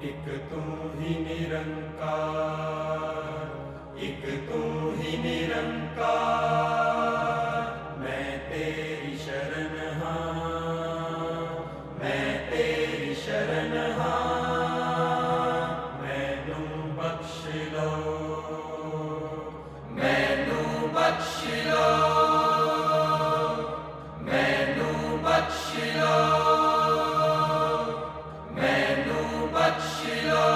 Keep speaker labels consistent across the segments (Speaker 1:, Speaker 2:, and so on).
Speaker 1: एक तू ही निरंकार, एक तू ही निरंकार। मैं तेरी शरण हाँ, मैं तेरी शरण हाँ। मैनू बख्श लो, मैनू बख्श लो, मैनू बख्श लो, मैनू बख्श लो।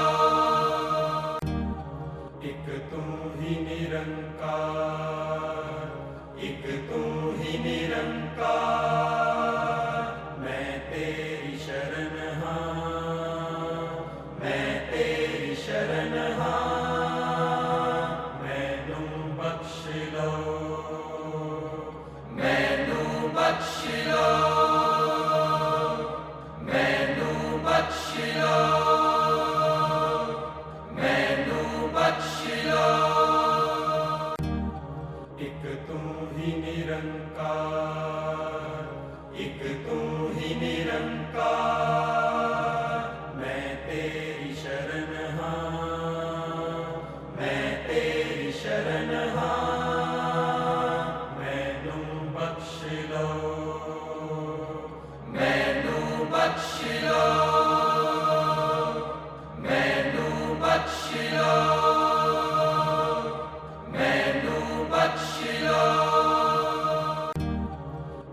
Speaker 1: एक तू ही निरंकार, एक तू ही निरंकार। मैं तेरी शरण हाँ, मैं तेरी शरण हाँ। मैनू बख्श लो, मैनू बख्श लो, मैनू बख्श लो, मैनू बख्श लो। एक तू ही निरंकार, एक तू ही निरंकार। मैं तेरी शरण हाँ, मैं तेरी शरण हाँ। मैनू बख्श लो, मैनू बख्श लो, मैनू बख्श लो, मैनू बख्श लो।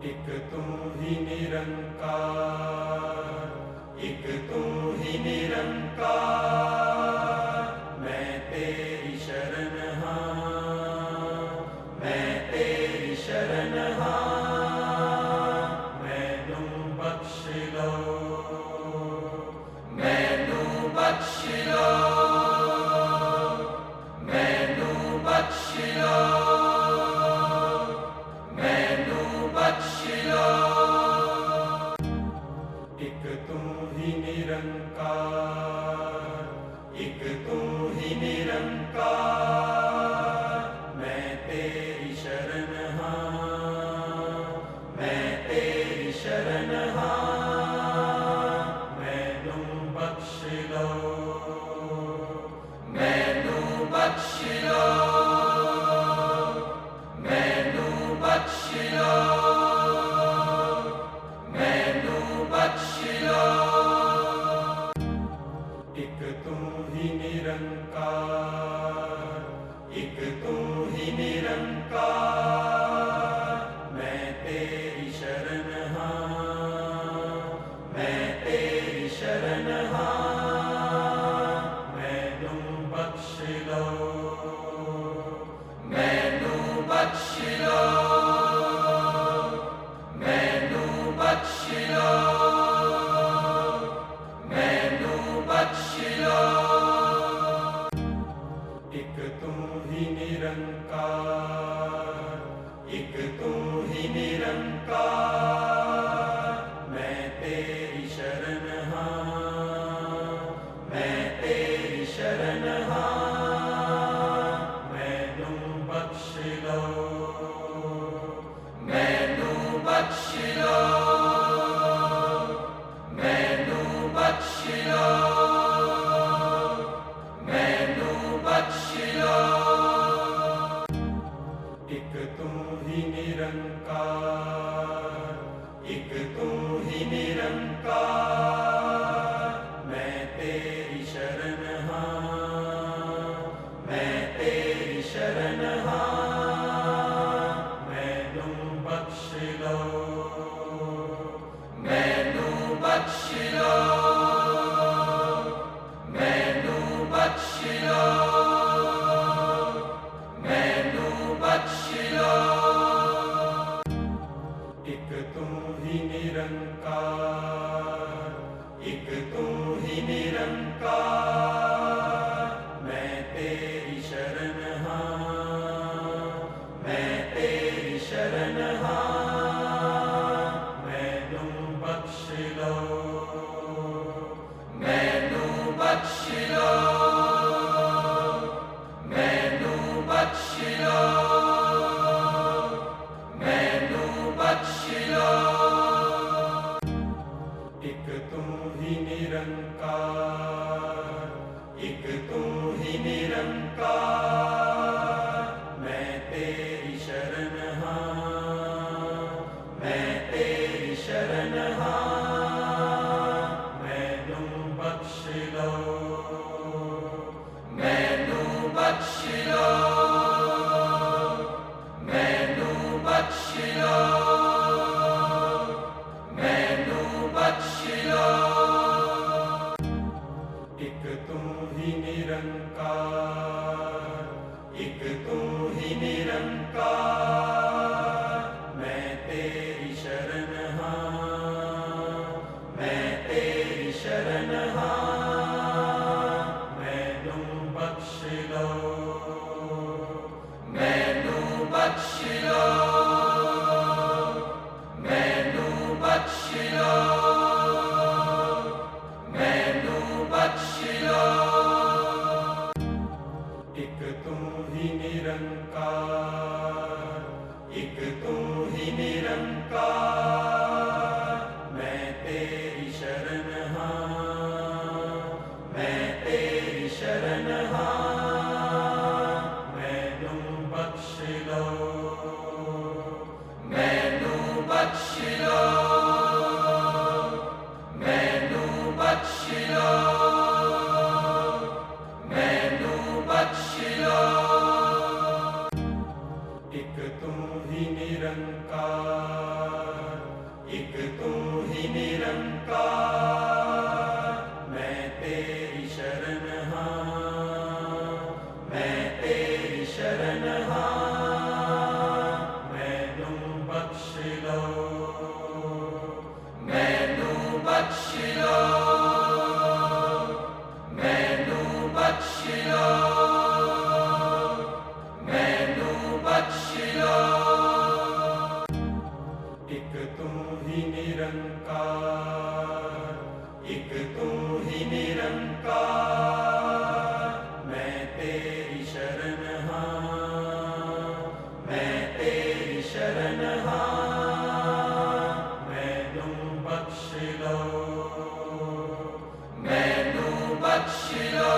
Speaker 1: एक तू ही निरंकार, एक तू ही निरंकार। मैं तेरी शरण हाँ, मैं तेरी शरण हाँ। मैनू बख्श लो, मैनू बख्श लो, मैनू बख्श लो, मैनू बख्श लो। एक तू ही निरंकार, एक तू ही निरंकार। मैं तेरी शरण हाँ, मैं तेरी शरण हाँ। मैनू बख्श लो, मैनू बख्श लो, मैनू बख्श लो, मैनू बख्श लो। एक तू ही निरंकार, एक तू ही निरंकार। मैं तेरी शरण हाँ, मैं तेरी शरण हाँ। मैनू बख्श लो, मैनू बख्श लो, मैनू बख्श लो, मैनू बख्श लो। एक तू ही निरंकार, एक तू ही निरंकार। मैं तेरी शरण हाँ, मैं तेरी शरण हाँ। मैनू बख्श लो, मैनू बख्श लो, मैनू बख्श लो, मैनू बख्श लो। एक तू ही निरंकार, एक तू ही निरंकार। मैं तेरी शरण हाँ, मैं तेरी शरण हाँ। मैनू बख्श लो, मैनू बख्श लो, मैनू बख्श लो, मैनू बख्श लो। एक तू ही निरंकार, एक तू ही निरंकार। मैं तेरी शरण हाँ, मैं तेरी शरण हाँ। मैनू बख्श लो, मैनू बख्श लो, मैनू बख्श लो, मैनू बख्श लो। एक तू ही निरंकार, एक तू ही निरंकार, मैं तेरी शरण हाँ, मैं तेरी शरण हाँ, मैनू बख्श लो, मैनू बख्श लो, मैनू बख्श लो, मैनू बख्श लो। एक तू ही निरंकार, एक तू ही निरंकार, मैं तेरी शरण हाँ, मैं तेरी शरण हाँ, मैनू बख्श लो, मैनू बख्श लो, मैनू बख्श लो, मैनू बख्श लो। एक तू ही निरंकार, एक तू ही निरंकार, मैं तेरी शरण हाँ, मैं तेरी शरण हाँ, मैनू बख्श लो, मैनू बख्श लो, मैनू बख्श लो, मैनू बख्श लो। एक तू ही निरंकार, एक तू ही निरंकार, मैं तेरी शरण हाँ, मैं तेरी शरण हाँ, मैनू बख्श लो, मैनू बख्श लो, मैनू बख्श लो, मैनू बख्श लो। एक तू ही निरंकार, एक तू ही निरंकार, मैं तेरी शरण हाँ, मैं तेरी शरण हाँ, मैनू बख्श लो, मैनू बख्श लो,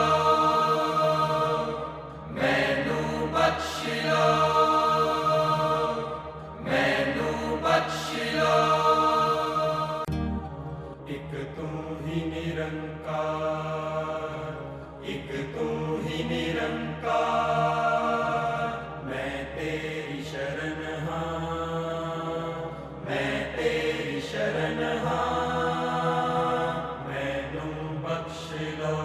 Speaker 1: मैनू बख्श लो, मैनू बख्श लो। एक तू ही निरंकार, एक तू ही निरंकार, मैं तेरी शरण हाँ, मैं तेरी शरण हाँ, मैनू बख्श लो,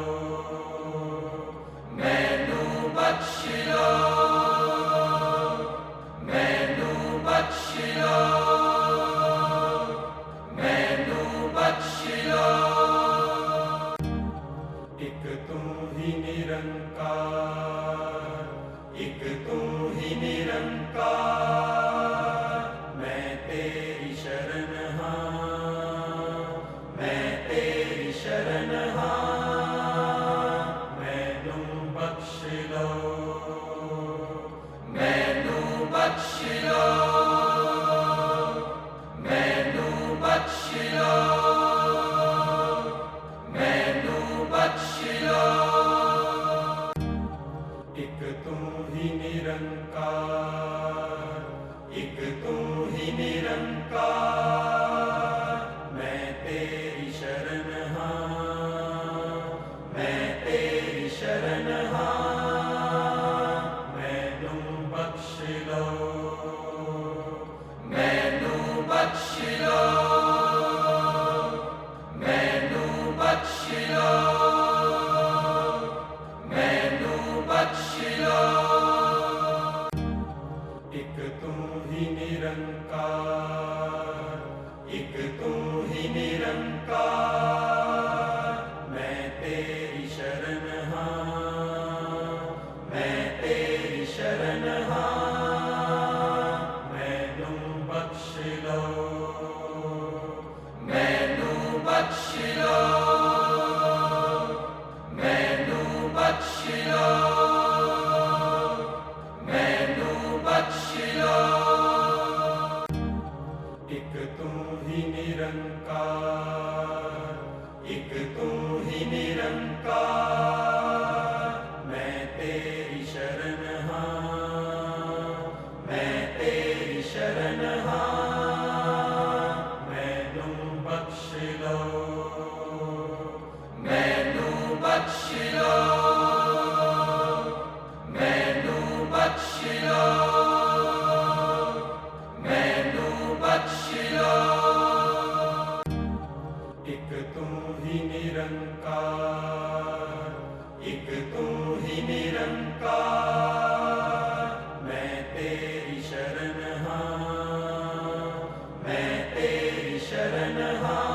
Speaker 1: मैनू बख्श लो, मैनू बख्श लो, मैनू बख्श लो। एक तू ही निरंकार, एक तू ही निरंकार, मैं तेरी शरण हाँ, मैं तेरी शरण हाँ, मैनू बख्श लो, मैनू बख्श लो, मैनू बख्श लो, मैनू बख्श लो। एक तू ही निरंकार, एक तू ही निरंकार, मैं तेरी शरण हाँ, मैं तेरी शरण हाँ, मैनू बख्श लो, मैनू बख्श लो, मैनू बख्श लो, मैनू बख्श लो। एक तू ही निरंकार, एक तू ही निरंकार, मैं तेरी शरण हाँ, मैं तेरी शरण हाँ, मैनू बख्श लो, मैनू बख्श लो, मैनू बख्श लो, मैनू बख्श लो। एक तू ही निरंकार, एक तू ही निरंकार, एक तू ही निरंकार, मैं तेरी शरण हाँ, मैं तेरी शरण हाँ,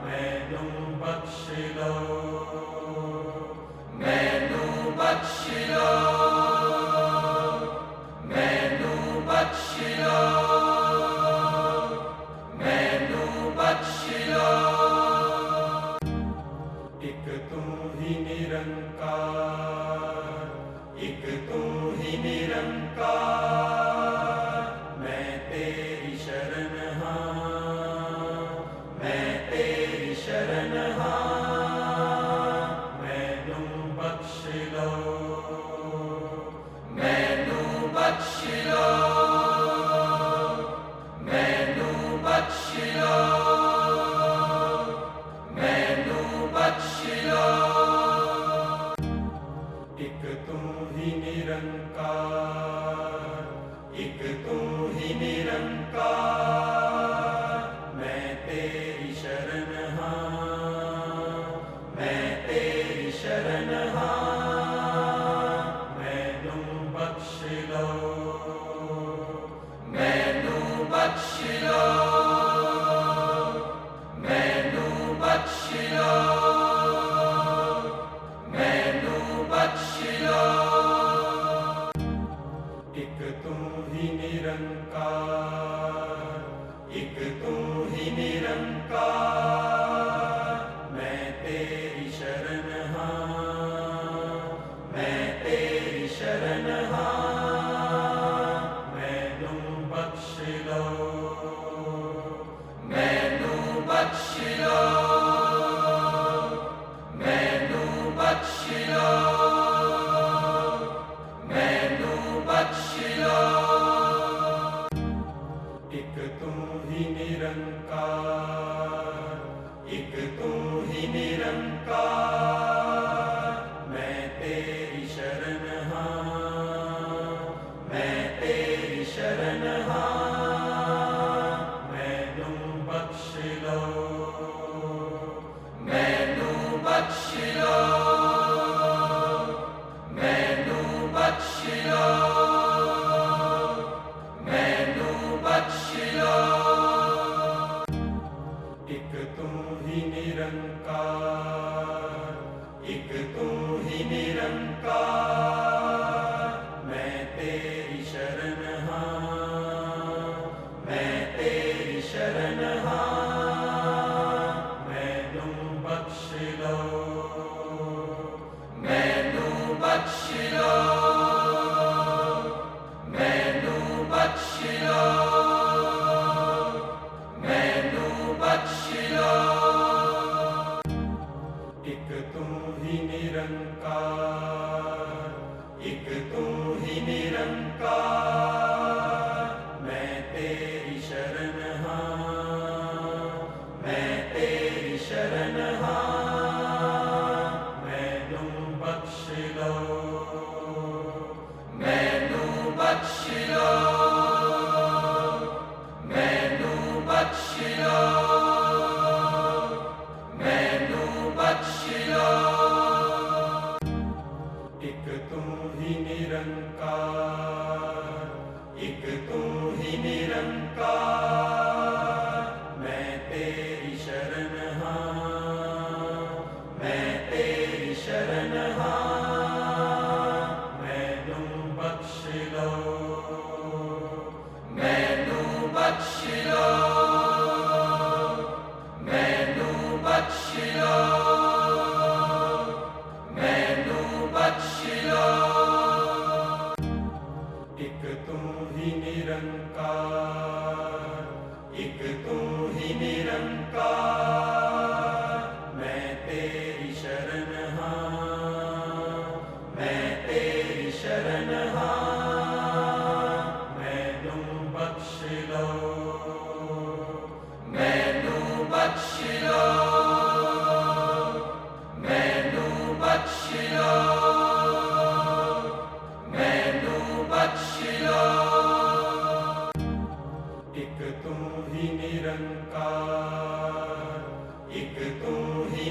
Speaker 1: मैनू बख्श लो, मैनू बख्श लो, मैनू बख्श लो, मैनू बख्श लो। एक तू ही निरंकार, एक तू ही निरंकार, मैं तेरी शरण हाँ, मैं तेरी शरण हाँ, मैनू बख्श लो, मैनू बख्श लो, मैनू बख्श लो, मैनू बख्श लो। एक तू ही निरंकार, एक तू ही निरंकार, मैं तेरी शरण हाँ, मैं तेरी शरण हाँ, मैनू बख्श लो, मैनू बख्श लो, मैनू बख्श लो, मैनू बख्श लो। एक तू ही निरंकार, एक तू ही निरंकार, मैं तेरी शरण हाँ, मैं तेरी शरण हाँ, मैनू बख्श लो, मैनू बख्श लो, मैनू बख्श लो, मैनू बख्श लो। एक तू ही निरंकार, एक तू ही निरंकार, मैं तेरी शरण हाँ, मैं तेरी शरण हाँ, मैनू बख्श लो, मैनू बख्श लो, मैनू बख्श लो, मैनू बख्श लो। एक तू ही निरंकार, एक तू ही निरंकार, मैं तेरी शरण हाँ, मैं तेरी शरण हाँ, मैनू बख्श लो, मैनू बख्श लो, मैनू बख्श लो, मैनू बख्श लो। एक तू ही निरंकार, एक तू ही निरंकार, मैं तेरी शरण हाँ, मैं तेरी शरण हाँ, मैनू बख्श लो, मैनू बख्श लो, मैनू बख्श लो, मैनू बख्श लो। एक तू ही निरंकार, एक तू ही निरंकार, मैं तेरी शरण हाँ, मैं तेरी शरण हाँ, मैनू बख्श लो, मैनू बख्श लो, मैनू बख्श लो, मैनू बख्श लो। एक तू ही निरंकार, एक तू ही निरंकार, मैं तेरी शरण हाँ, मैं तेरी शरण हाँ, मैनू बख्श लो, मैनू बख्श लो, मैनू बख्श लो, मैनू बख्श लो। एक तू ही निरंकार, एक तू ही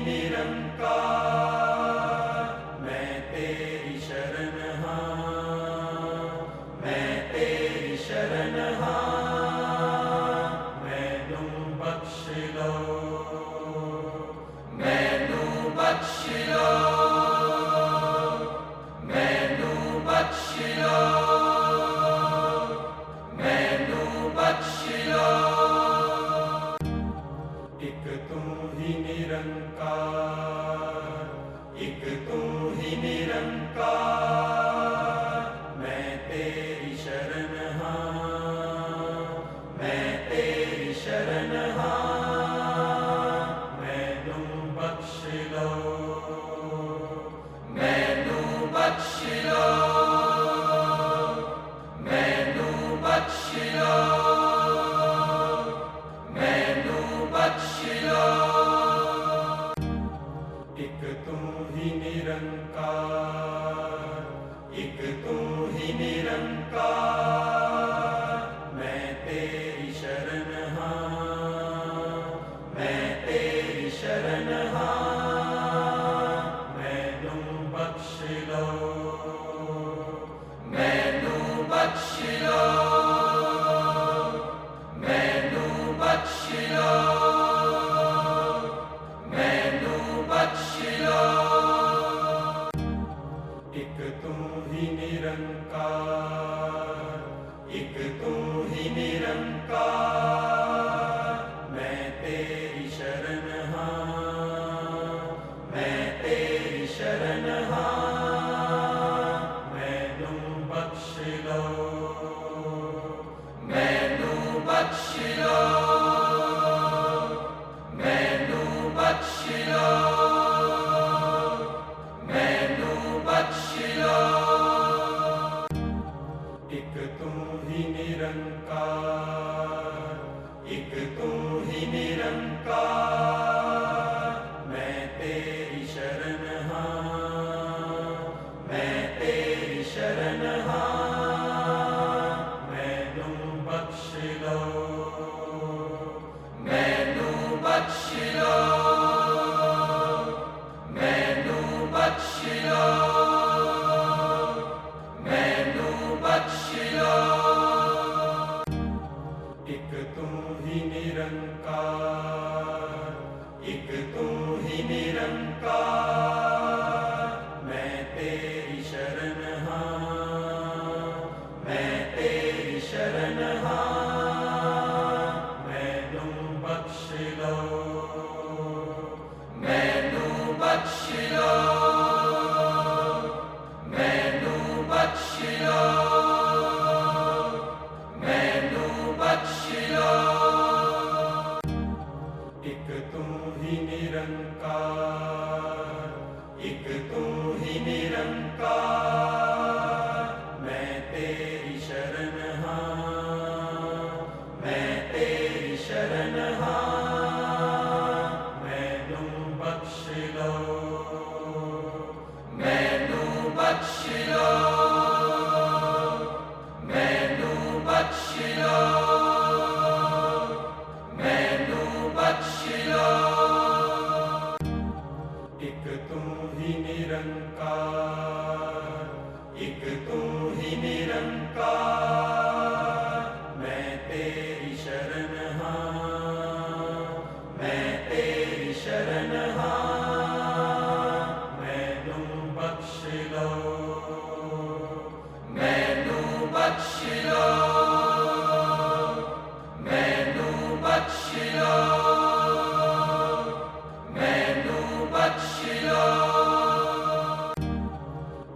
Speaker 1: बख्श लो, मैनू बख्श लो, मैनू बख्श लो, मैनू बख्श लो। एक तू ही निरंकार, एक तू ही निरंकार, मैं तेरी शरण हाँ, मैं तेरी शरण हाँ, मैनू बख्श लो, मैनू बख्श लो, मैनू बख्श लो, मैनू बख्श लो। एक तू ही निरंकार, एक तू ही निरंकार, मैं तेरी शरण हाँ, मैं तेरी शरण हाँ, मैनू बख्श लो, मैनू बख्श लो, मैनू बख्श लो, मैनू बख्श लो। एक तू ही निरंकार, एक तू ही निरंकार, मैं तेरी शरण हाँ, मैं तेरी शरण हाँ, मैनू बख्श लो, मैनू बख्श लो, मैनू बख्श लो, मैनू बख्श लो। एक तू ही निरंकार, एक तू ही निरंकार, मैं तेरी शरण हाँ, मैं तेरी शरण हाँ, मैनू बख्श लो, मैनू बख्श लो, मैनू बख्श लो, मैनू बख्श लो। एक तू ही निरंकार, एक तू ही निरंकार, मैं तेरी शरण हाँ, मैं तेरी शरण हाँ, मैनू बख्श लो, मैनू बख्श लो, मैनू बख्श लो, मैनू बख्श लो। एक तू ही निरंकार, एक तू ही निरंकार, मैं तेरी शरण हाँ, मैं तेरी शरण हाँ, मैनू बख्श लो, मैनू बख्श लो, मैनू बख्श लो, मैनू बख्श लो।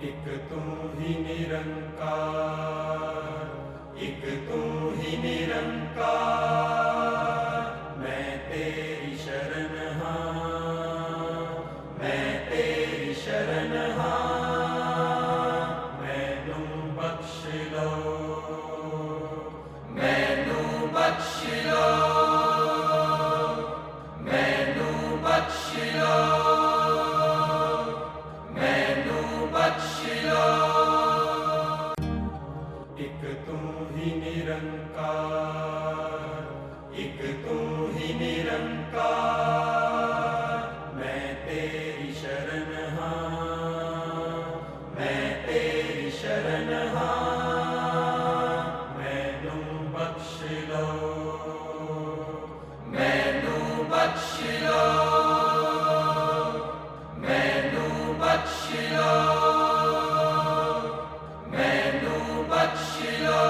Speaker 1: एक तू ही निरंकार, एक तू ही निरंकार, मैं तेरी शरण हाँ, मैं तेरी शरण हाँ, मैनू बख्श लो, मैनू बख्श लो, मैनू बख्श लो, मैनू बख्श लो। एक तू ही निरंकार, एक तू ही निरंकार, मैं तेरी शरण हाँ, मैं तेरी शरण हाँ, मैनू बख्श लो, मैनू बख्श लो, मैनू बख्श लो, मैनू बख्श लो।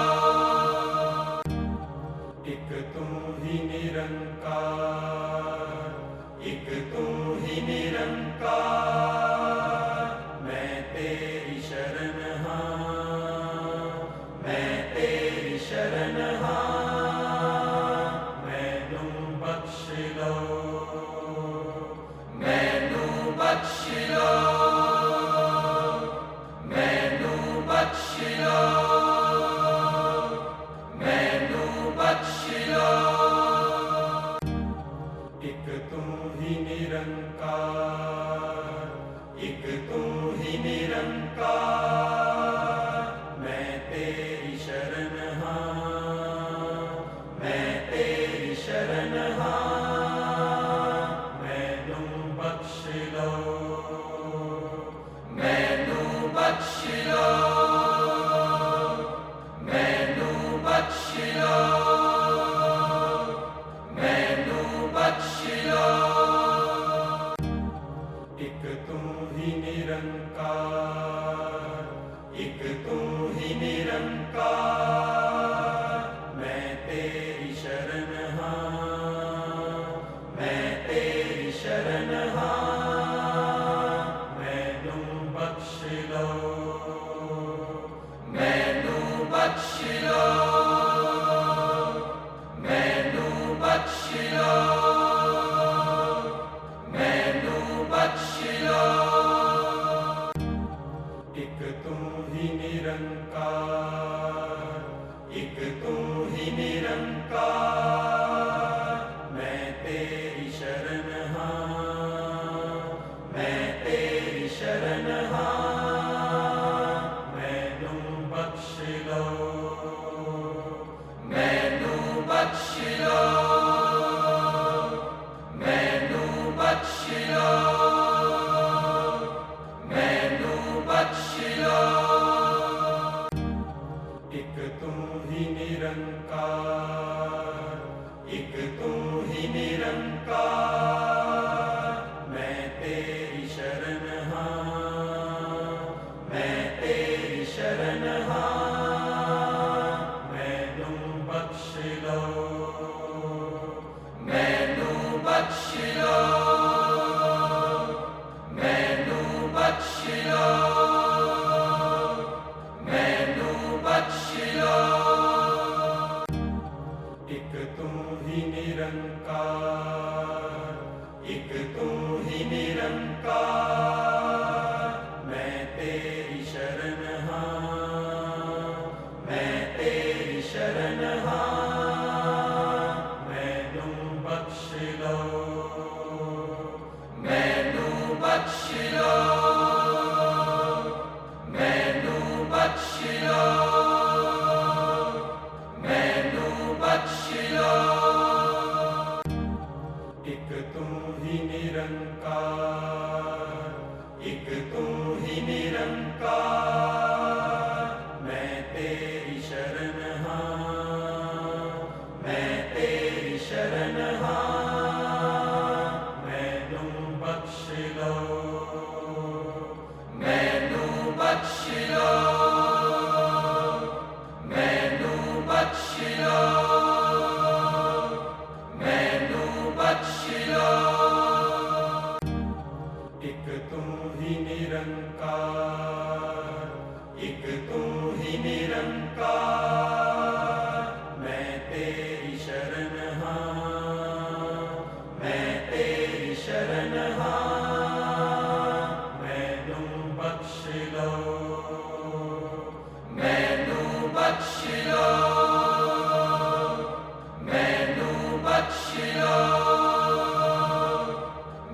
Speaker 1: एक तू ही निरंकार, एक तू ही निरंकार। ਮੈਨੂੰ ਬਖਸ਼ ਲੋ ਮੈਨੂੰ ਬਖਸ਼ ਲੋ ਮੈਨੂੰ ਬਖਸ਼ ਲੋ ਇੱਕ ਤੂੰ ਹੀ ਨਿਰੰਕਾਰ ਇੱਕ ਤੂੰ ਹੀ ਨਿਰੰਕਾਰ ਮੈਂ ਤੇਰੀ ਸ਼ਰਨ ਹਾਂ ਮੈਂ ਤੇਰੀ ਸ਼ਰਨ ਹਾਂ ਮੈਨੂੰ ਬਖਸ਼ ਲੋ ਮੈਨੂੰ ਬਖਸ਼ ਲੋ ਮੈਨੂੰ ਬਖਸ਼ ਲੋ ਮੈਨੂੰ ਬਖਸ਼ ਲੋ ਇੱਕ ਤੂੰ ਹੀ ਨਿਰੰਕਾਰ ਇੱਕ ਤੂੰ ਹੀ ਨਿਰੰਕਾਰ ਮੈਂ ਤੇਰੀ ਸ਼ਰਨ ਹਾਂ ਮੈਂ ਤੇਰੀ ਸ਼ਰਨ ਹਾਂ ਮੈਨੂੰ ਬਖਸ਼ ਲੋ ਮੈਨੂੰ ਬਖਸ਼ ਲੋ ਮੈਨੂੰ ਬਖਸ਼ ਲੋ ਮੈਨੂੰ ਬਖਸ਼ ਲੋ ਇੱਕ ਤੂੰ ਹੀ ਨਿਰੰਕਾਰ ਇੱਕ ਤੂੰ ਹੀ ਨਿਰੰਕਾਰ ਮੈਂ ਤੇਰੀ ਸ਼ਰਨ ਹਾਂ ਮੈਂ ਤੇਰੀ ਸ਼ਰਨ ਹਾਂ ਮੈਨੂੰ ਬਖਸ਼ ਲੋ ਮੈਨੂੰ ਬਖਸ਼ ਲੋ ਮੈਨੂੰ ਬਖਸ਼ ਲੋ ਮੈਨੂੰ ਬਖਸ਼ ਲੋ ਇੱਕ ਤੂੰ ਹੀ ਨਿਰੰਕਾਰ ਇੱਕ ਤੂੰ ਹੀ ਨਿਰੰਕਾਰ ਮੈਂ ਤੇਰੀ ਸ਼ਰਨ ਹਾਂ ਮੈਂ ਤੇਰੀ ਸ਼ਰਨ ਹਾਂ ਮੈਨੂੰ ਬਖਸ਼ ਲੋ ਮੈਨੂੰ ਬਖਸ਼ ਲੋ ਮੈਨੂੰ ਬਖਸ਼ ਲੋ ਮੈਨੂੰ ਬਖਸ਼ ਲੋ ਇੱਕ ਤੂੰ ਹੀ ਨਿਰੰਕਾਰ ਇੱਕ ਤੂੰ ਹੀ ਨਿਰੰਕਾਰ ਮੈਂ ਤੇਰੀ ਸ਼ਰਨ ਹਾਂ ਮੈਂ ਤੇਰੀ ਸ਼ਰਨ ਹਾਂ ਮੈਨੂੰ ਬਖਸ਼ ਲੋ ਮੈਨੂੰ ਬਖਸ਼ ਲੋ ਮੈਨੂੰ ਬਖਸ਼ ਲੋ ਮੈਨੂੰ ਬਖਸ਼ ਲੋ ਇੱਕ ਤੂੰ ਹੀ ਨਿਰੰਕਾਰ ਇੱਕ ਤੂੰ ਹੀ ਨਿਰੰਕਾਰ ਮੈਂ ਤੇਰੀ ਸ਼ਰਨ ਹਾਂ ਮੈਂ ਤੇਰੀ ਸ਼ਰਨ ਹਾਂ ਮੈਨੂੰ ਬਖਸ਼ ਲੋ ਮੈਨੂੰ ਬਖਸ਼ ਲੋ ਮੈਨੂੰ ਬਖਸ਼ ਲੋ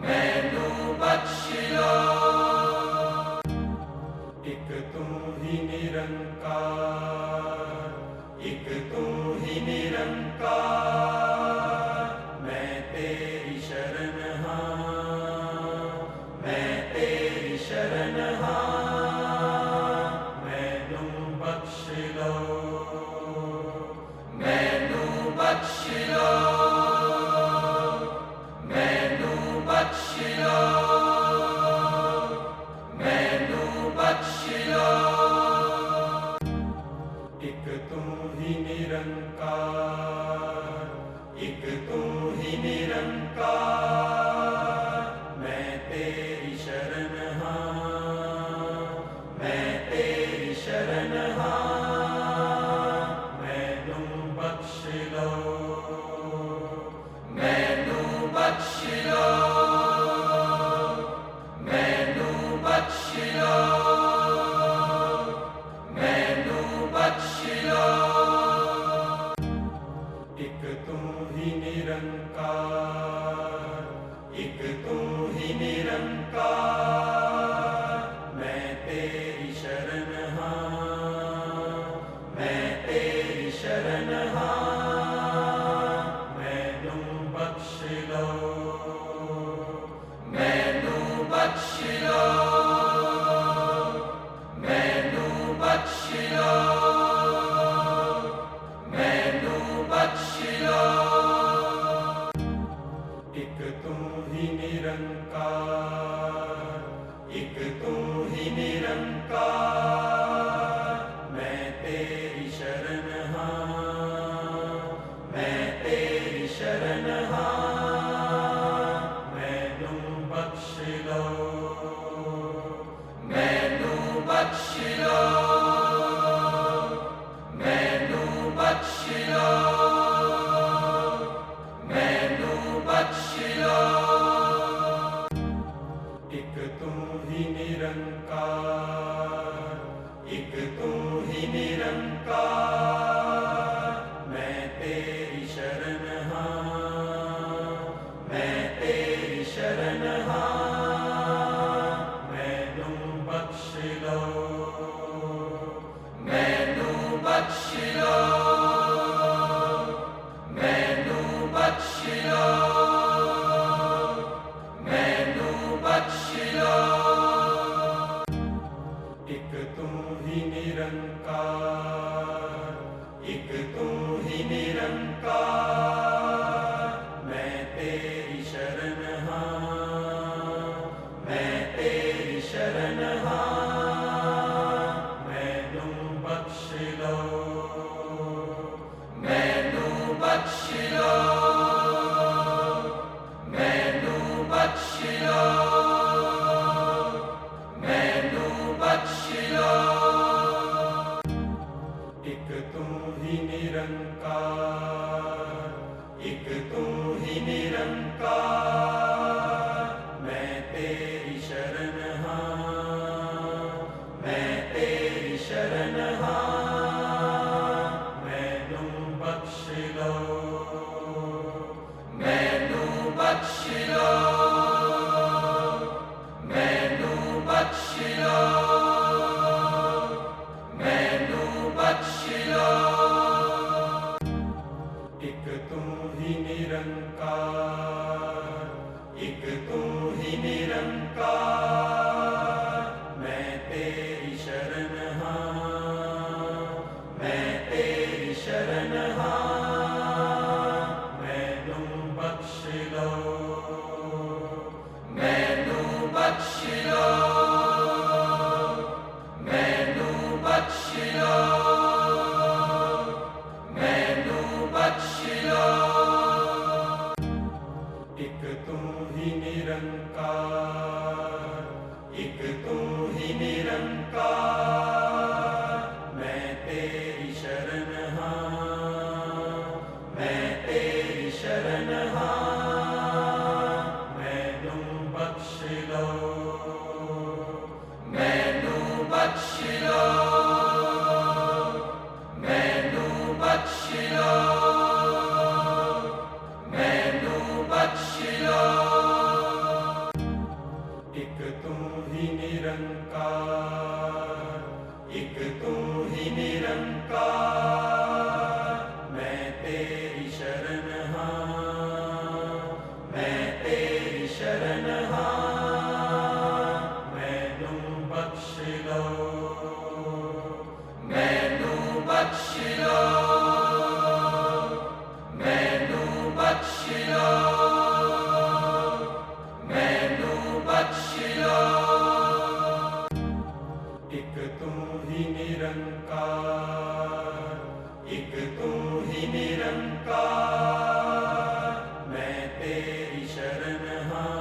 Speaker 1: ਮੈਨੂੰ ਬਖਸ਼ ਲੋ ਇੱਕ ਤੂੰ ਹੀ ਨਿਰੰਕਾਰ लो, मैनू बख्श लो, मैनू बख्श लो, मैनू बख्श लो। एक तू ही निरंकार, एक तू ही निरंकार, मैं तेरी शरण हाँ, मैं तेरी शरण हाँ, मैनू बख्श लो, मैनू बख्श लो, मैनू बख्श लो, मैनू बख्श लो। एक तू ही निरंकार, एक तू ही निरंकार, मैं तेरी शरण हाँ, मैं तेरी शरण हाँ, मैनू बख्श लो, मैनू बख्श लो, मैनू बख्श लो, मैनू बख्श लो। एक तू ही निरंकार, एक तू ही निरंकार, मैं तेरी शरण हाँ, मैं तेरी शरण हाँ, मैनू बख्श लो, मैनू बख्श लो, मैनू बख्श लो, मैनू बख्श लो। एक तू ही निरंकार, एक तू ही निरंकार, मैं तेरी शरण हाँ, मैं तेरी शरण हाँ, मैनू बख्श लो, मैनू बख्श लो, मैनू बख्श लो, मैनू बख्श लो। एक तू ही निरंकार, एक तू ही निरंकार, मैं तेरी शरण हाँ, मैं तेरी शरण हाँ, मैनू बख्श लो, मैनू बख्श लो, मैनू बख्श लो, मैनू बख्श लो। एक तू ही निरंकार, एक तू ही निरंकार, मैं तेरी शरण हाँ, मैं तेरी शरण हाँ, मैनू बख्श लो, मैनू बख्श लो, मैनू बख्श लो, मैनू बख्श लो। एक तू ही निरंकार, एक तू ही निरंकार, मैं तेरी शरण हाँ,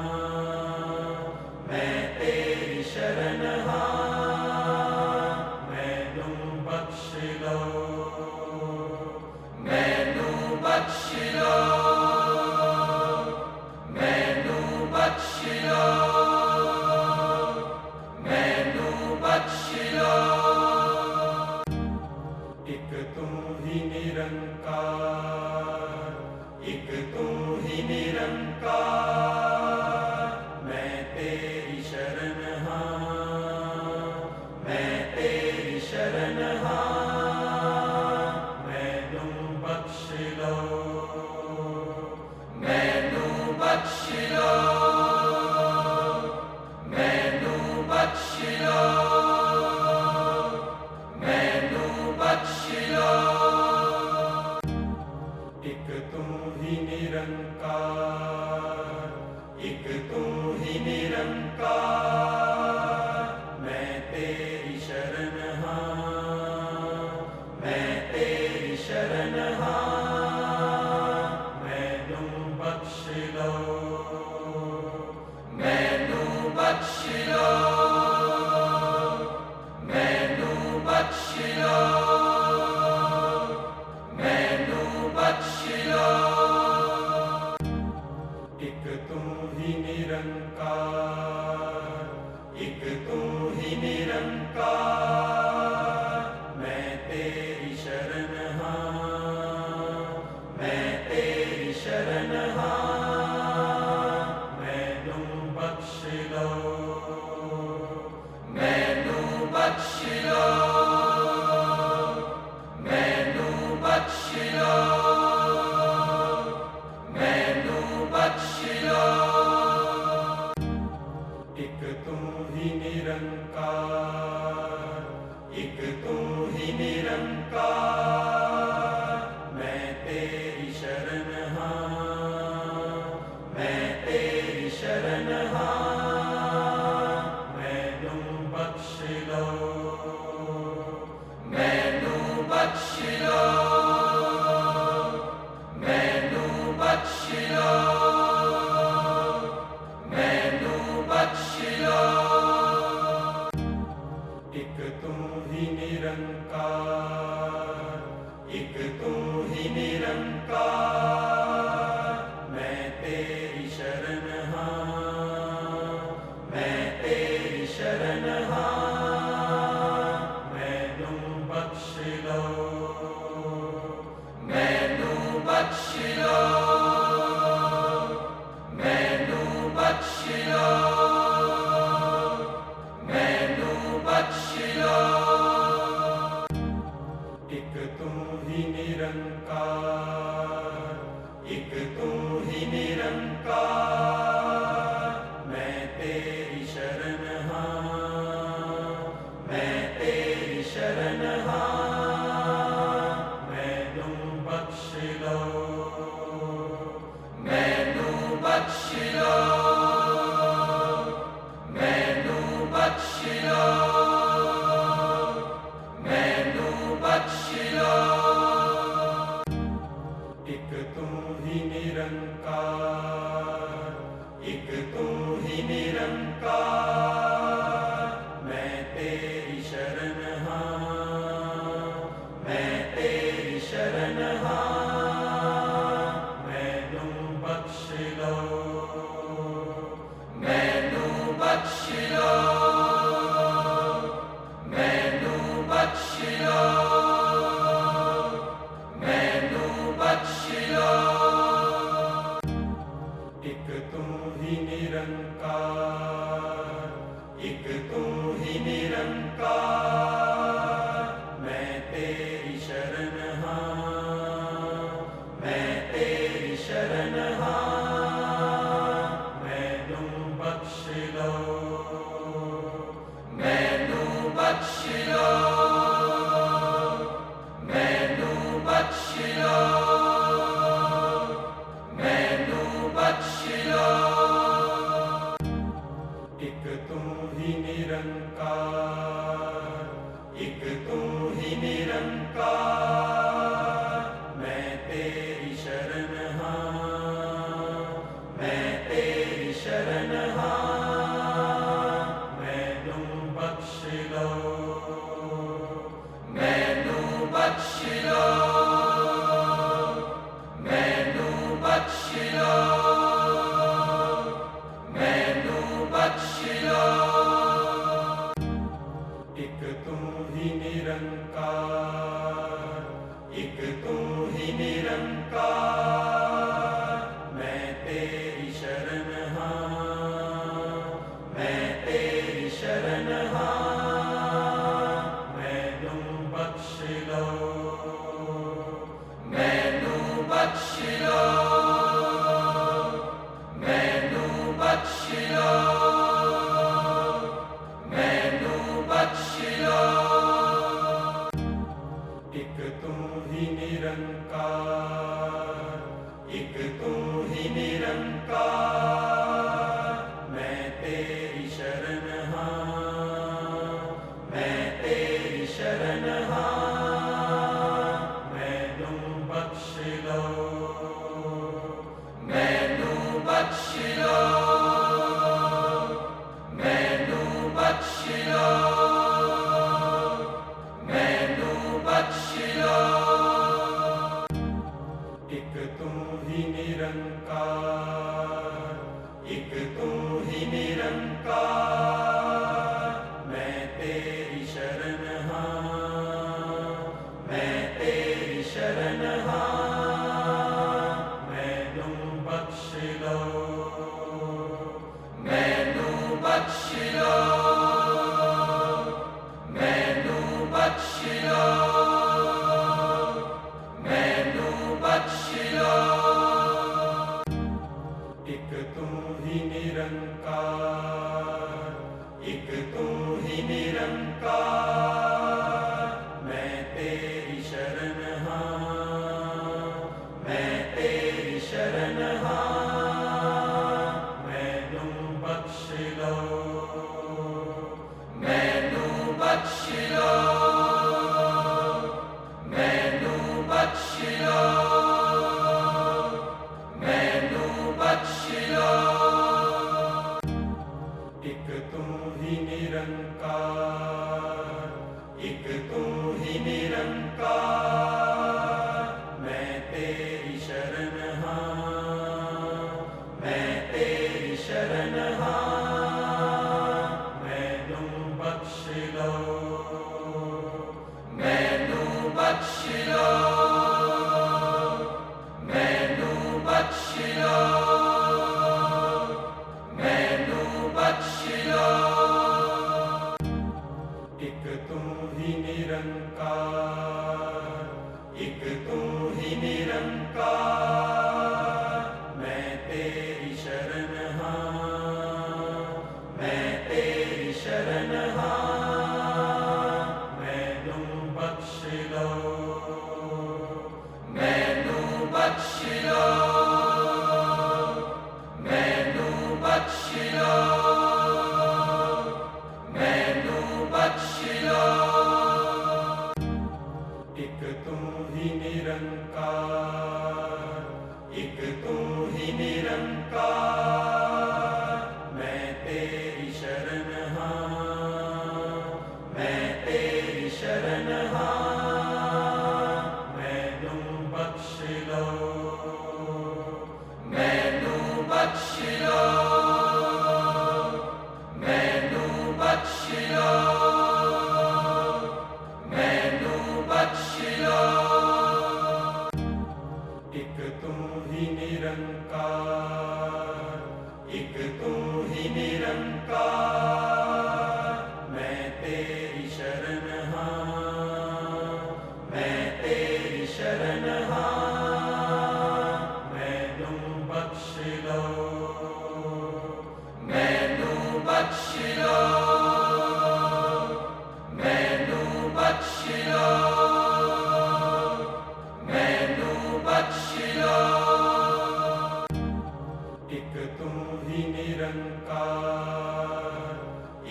Speaker 1: मैं तेरी शरण हाँ, मैनू बख्श लो, मैनू बख्श लो, मैनू बख्श लो, मैनू बख्श लो। एक तू ही निरंकार, एक तू ही निरंकार, मैं तेरी शरण हाँ, मैं तेरी शरण हाँ, मैनू बख्श लो, मैनू बख्श लो, मैनू बख्श लो, मैनू बख्श लो। एक तू ही निरंकार, एक तू ही निरंकार, मैं तेरी शरण हाँ, मैं तेरी शरण हाँ, मैनू बख्श लो, मैनू बख्श बख्श लो, मैनू बख्श लो, मैनू बख्श लो। एक तू ही निरंकार, एक तू ही निरंकार, मैं तेरी शरण हाँ, मैं तेरी शरण हाँ, मैनू बख्श लो, मैनू बख्श लो, मैनू बख्श लो, मैनू बख्श लो। एक तू ही निरंकार, एक तू ही निरंकार, मैं तेरी शरण हाँ, मैं तेरी शरण हाँ, मैनू बख्श लो, मैनू बख्श लो, मैनू बख्श लो, मैनू बख्श लो। एक तू ही निरंकार, एक तू ही निरंकार, मैं तेरी शरण हाँ, मैं तेरी शरण हाँ, मैनू बख्श लो, मैनू बख्श लो, मैनू बख्श लो, मैनू बख्श लो। एक तू ही निरंकार, एक तू ही निरंकार, मैं तेरी शरण हाँ, मैं तेरी शरण हाँ, मैनू बख्श लो, मैनू बख्श लो, मैनू बख्श लो, मैनू बख्श लो। एक तू ही निरंकार, एक तू ही निरंकार, मैं तेरी शरण हाँ, मैं तेरी शरण हाँ, मैनू बख्श लो, मैनू बख्श लो, मैनू बख्श लो, मैनू बख्श लो। एक तू ही निरंकार, एक तू ही निरंकार, मैं तेरी शरण हाँ, मैं तेरी शरण हाँ, मैनू बख्श लो, मैनू बख्श लो, मैनू बख्श लो, मैनू बख्श लो। एक तू ही निरंकार, एक तू ही निरंकार, मैं तेरी शरण हाँ, मैं तेरी शरण हाँ, मैनू बख्श लो, मैनू बख्श लो, मैनू बख्श लो, मैनू बख्श लो। एक तू ही निरंकार, एक तू ही निरंकार, मैं तेरी शरण हाँ, मैं तेरी शरण हाँ, मैनू बख्श लो, मैनू बख्श लो, मैनू बख्श लो, मैनू बख्श लो। एक तू ही निरंकार, एक तू ही निरंकार, मैं तेरी शरण हाँ, बख्श लो, मैनू बख्श लो। एक तू ही निरंकार, एक तू ही निरंकार, मैं तेरी शरण हाँ, मैं तेरी शरण हाँ, मैनू बख्श लो, मैनू बख्श लो, मैनू बख्श लो, मैनू बख्श लो। एक तू ही निरंकार, एक तू ही निरंकार, मैं तेरी शरण हाँ, मैं तेरी शरण हाँ, मैनू बख्श लो, मैनू बख्श लो, मैनू बख्श लो, मैनू बख्श लो। एक तू ही निरंकार, एक तू ही निरंकार, मैं तेरी शरण हाँ, मैं तेरी शरण हाँ, मैनू बख्श लो, मैनू बख्श लो, मैनू बख्श लो, मैनू बख्श लो। एक तू ही निरंकार, एक तू ही निरंकार, मैं तेरी शरण हाँ, मैं तेरी शरण हाँ, मैनू बख्श लो, मैनू बख्श लो, मैनू बख्श लो, मैनू बख्श लो। एक तू ही निरंकार, एक तू ही निरंकार, मैं तेरी शरण हाँ, मैं तेरी शरण हाँ, मैनू बख्श लो, मैनू बख्श लो, मैनू बख्श लो, मैनू बख्श लो। एक तू ही निरंकार, एक तू ही निरंकार, मैं तेरी शरण हाँ, मैं तेरी शरण हाँ, मैनू बख्श लो, मैनू बख्श लो, मैनू बख्श लो, मैनू बख्श लो। एक तू ही निरंकार,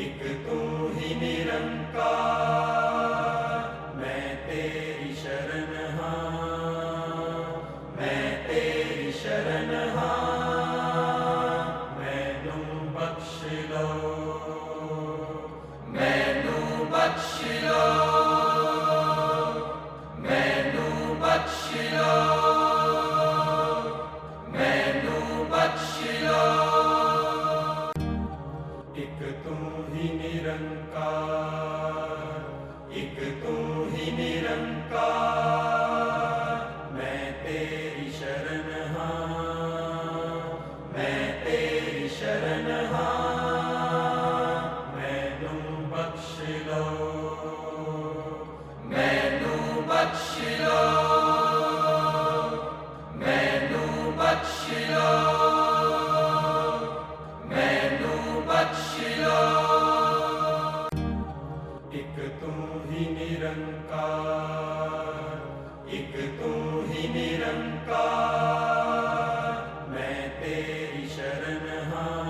Speaker 1: एक तू ही निरंकार, मैं तेरी शरण हाँ, मैं तेरी शरण हाँ, मैनू बख्श लो, मैनू बख्श लो, मैनू बख्श लो, मैनू बख्श लो। एक तू ही निरंकार, एक तू ही निरंकार, मैं तेरी शरण हाँ, मैं तेरी शरण हाँ, मैनू बख्श लो, मैनू बख्श लो, मैनू बख्श लो, मैनू बख्श लो। एक तू ही निरंकार, एक तू ही निरंकार, मैं तेरी शरण हाँ,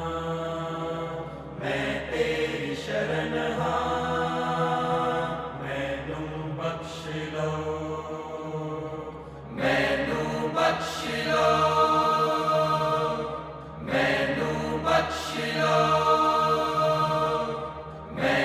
Speaker 1: मैं तेरी शरण हाँ, मैनू बख्श लो, मैनू बख्श लो, मैनू बख्श लो, मैं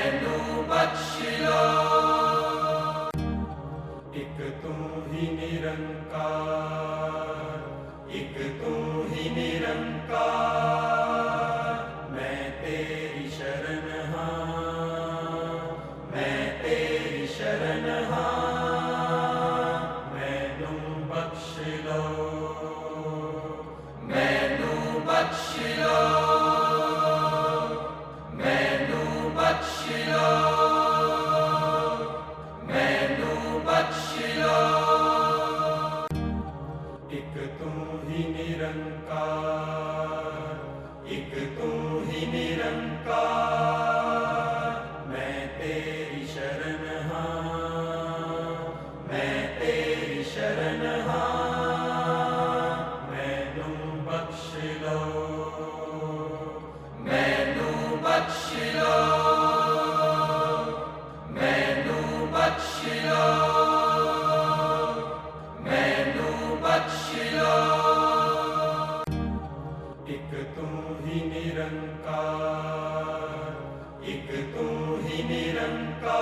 Speaker 1: एक तू ही निरंकार,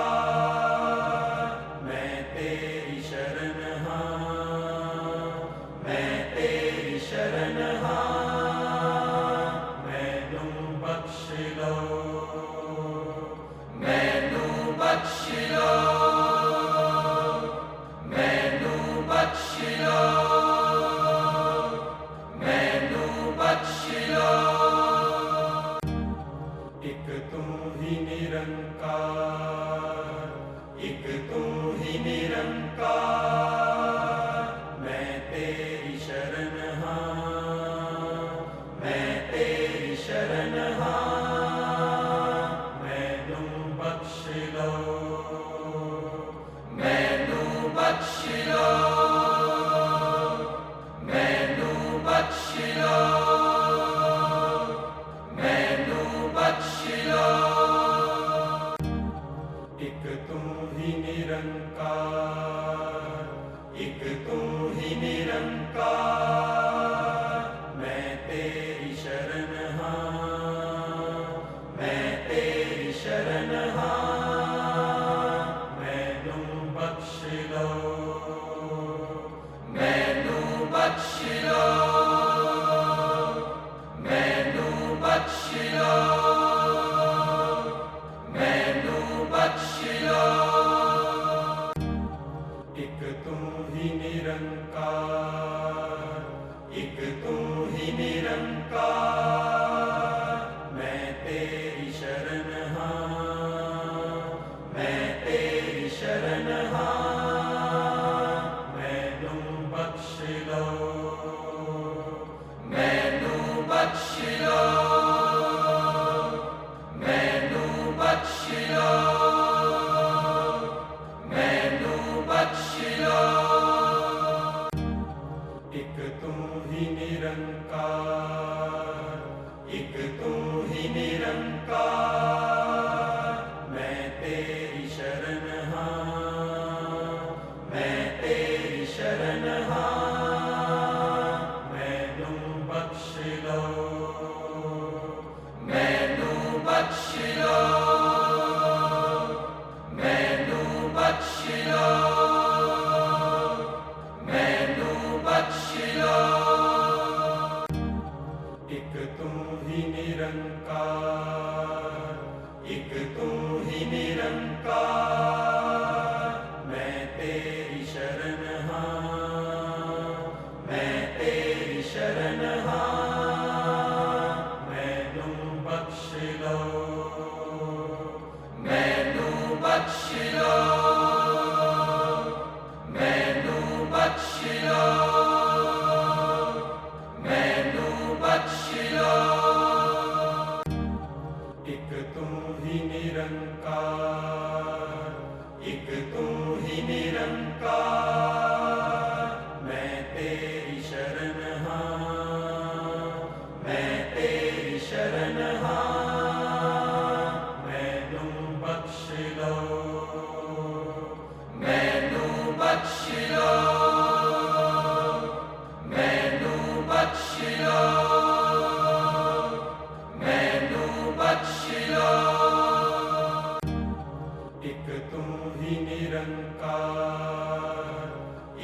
Speaker 1: मैं तेरी शरण हाँ, मैं तेरी शरण हाँ, मैनू बख्श लो, मैनू बख्श लो, मैनू बख्श लो, मैनू बख्श लो। एक तू ही निरंकार, एक तू ही निरंकार, मैं तेरी शरण हाँ, मैं तेरी शरण हाँ, मैनू बख्श लो, मैनू बख्श लो, मैनू बख्श लो, मैनू बख्श लो। एक तू ही निरंकार, एक तू ही निरंकार, मैं तेरी शरण हाँ, मैं तेरी शरण हाँ, मैनू बख्श लो, मैनू बख्श लो, मैनू बख्श लो, मैनू बख्श लो। एक तू ही निरंकार, एक तू ही निरंकार, मैं तेरी शरण हाँ, मैं तेरी शरण हाँ, मैनू बख्श लो, मैनू बख्श लो, मैनू बख्श लो, मैनू बख्श लो। एक तू ही निरंकार, एक तू ही निरंकार, मैं तेरी शरण हाँ, मैं तेरी शरण हाँ, मैनू बख्श लो, मैनू बख्श लो, मैनू बख्श लो, मैनू बख्श लो। एक तू ही निरंकार, एक तू ही निरंकार, मैं तेरी शरण हाँ, मैं तेरी शरण हाँ, मैनू बख्श लो, मैनू बख्श लो, मैनू बख्श लो, मैनू बख्श लो। एक तू ही निरंकार, एक तू ही निरंकार, मैं तेरी शरण हाँ, मैं तेरी शरण हाँ, मैनू बख्श लो, मैनू बख्श लो, मैनू बख्श लो, मैनू बख्श लो। एक तू ही निरंकार,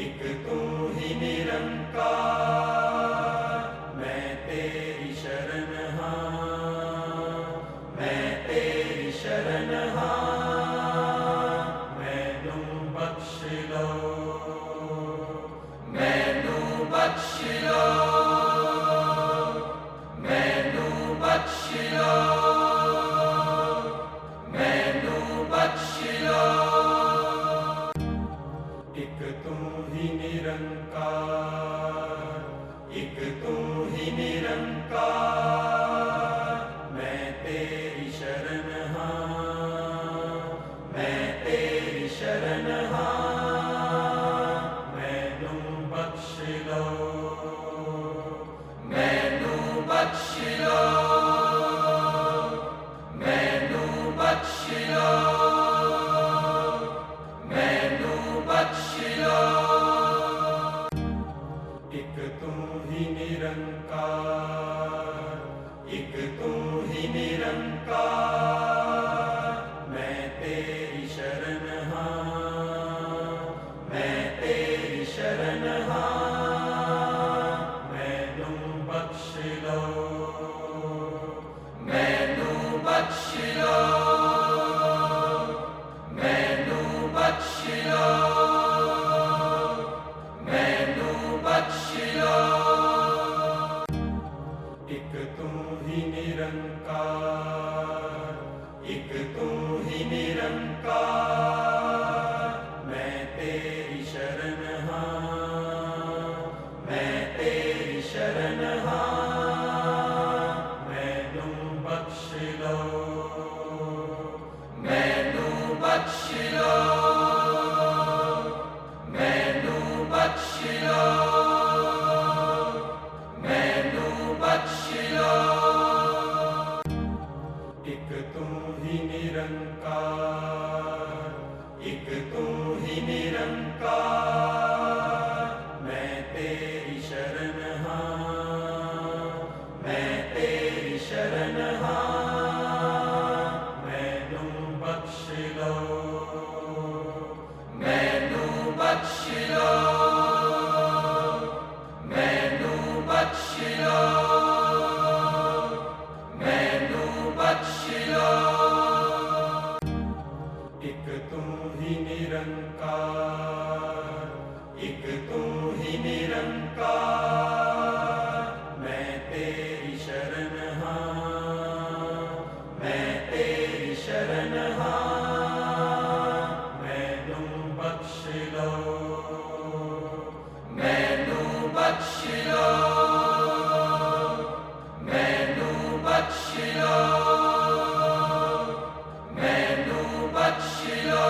Speaker 1: एक तू ही निरंकार, मैं तेरी शरण हाँ, मैं तेरी शरण हाँ, निरंकार, मैं तेरी शरण हाँ, मैं तेरी शरण हाँ, मैनू बख्श लो, मैनू बख्श लो, मैनू बख्श लो, मैनू बख्श लो। एक तू ही निरंकार, एक तू ही निरंकार, मैं तेरी शरण हाँ, मैं तेरी शरण हाँ, मैनू बख्श लो, मैनू बख्श लो, मैनू बख्श लो, मैनू बख्श लो। एक तू ही निरंकार, एक तू ही निरंकार, मैं तेरी शरण हाँ, मैं तेरी शरण हाँ, मैनू बख्श लो, मैनू बख्श लो, मैनू बख्श लो, मैनू बख्श लो।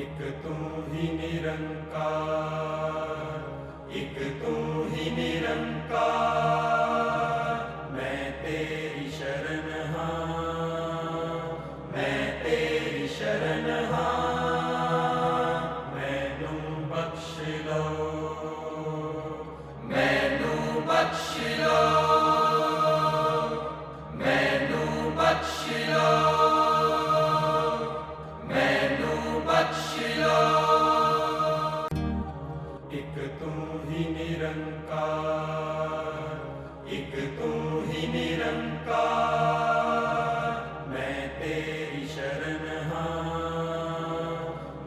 Speaker 1: एक तू ही निरंकार, एक तू ही निरंकार, मैं तेरी शरण हाँ, मैं तेरी शरण हाँ, मैनू बख्श लो, मैनू बख्श लो, मैनू बख्श लो, मैनू बख्श लो। एक तू ही निरंकार, एक तू ही निरंकार, मैं तेरी शरण हाँ,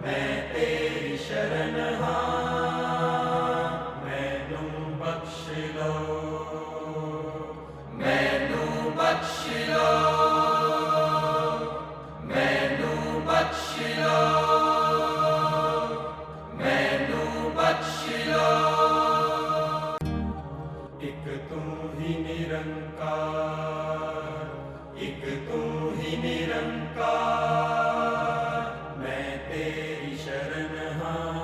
Speaker 1: मैं तेरी शरण हाँ, मैनू बख्श लो, मैनू बख्श लो, मैनू बख्श लो, मैनू बख्श लो। एक तू ही निरंकार, एक तू ही निरंकार, मैं तेरी शरण हाँ,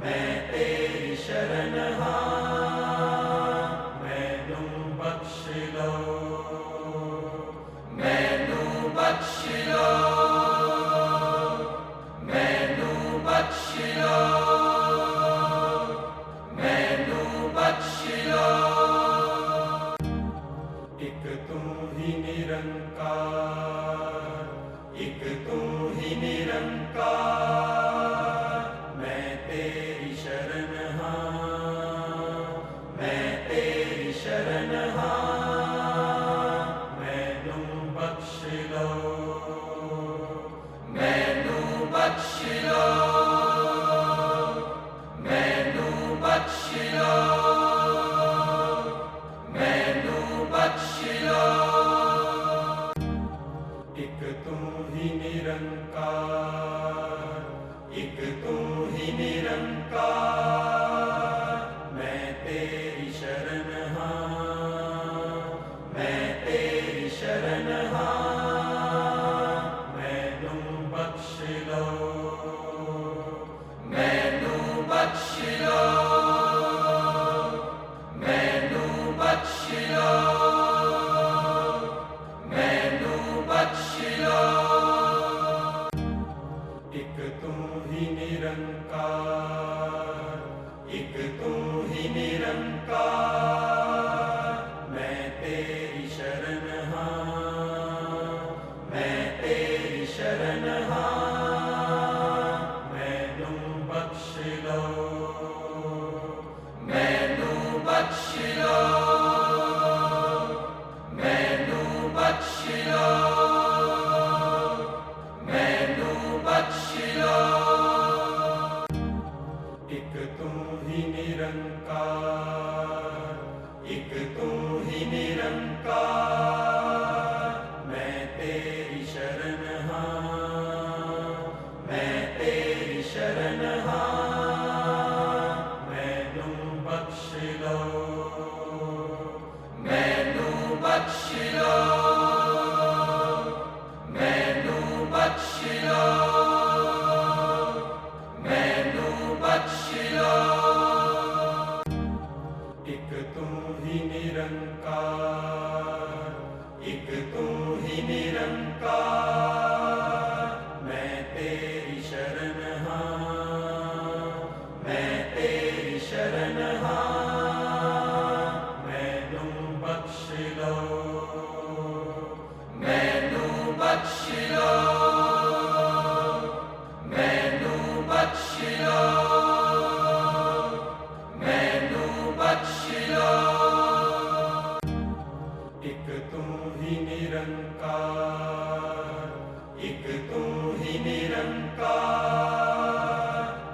Speaker 1: मैं तेरी शरण हाँ, मैनू बख्श लो, मैनू बख्श लो, मैनू बख्श लो, मैनू बख्श लो। एक तू ही निरंकार, एक तू ही निरंकार, मैं तेरी शरण हाँ, मैं तेरी शरण हाँ, मैनू बख्श लो, मैनू बख्श लो, मैनू बख्श लो, मैनू बख्श लो। एक तू ही निरंकार, एक तू ही निरंकार, मैं तेरी शरण हाँ, मैं तेरी शरण हाँ, मैनू बख्श लो, मैनू बख्श लो, मैनू बख्श लो, मैनू बख्श लो। निरंकार, मैं तेरी शरण हाँ, मैं तेरी शरण हाँ, मैनू बख्श लो, मैनू बख्श लो, मैनू बख्श लो, मैनू बख्श लो। एक तू ही निरंकार, एक तू ही निरंकार,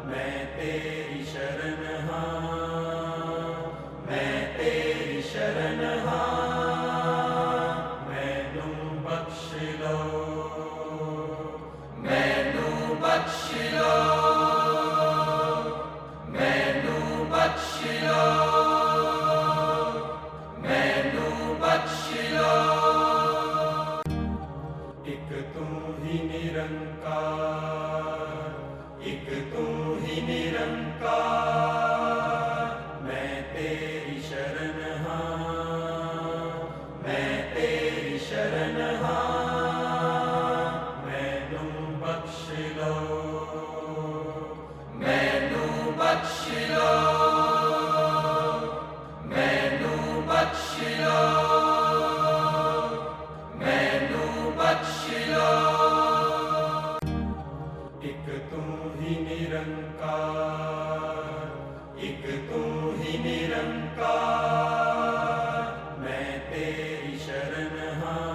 Speaker 1: मैं तेरी शरण हाँ, मैं तेरी शरण हाँ, मैनू बख्श लो, मैनू बख्श लो, मैनू बख्श लो, मैनू बख्श लो। एक तू ही निरंकार, एक तू ही निरंकार, मैं तेरी शरण हाँ, मैं तेरी शरण हाँ, मैनू बख्श लो, मैनू बख्श लो, मैनू बख्श लो, मैनू बख्श लो। एक तू ही निरंकार, एक तू ही निरंकार, मैं तेरी शरण हाँ,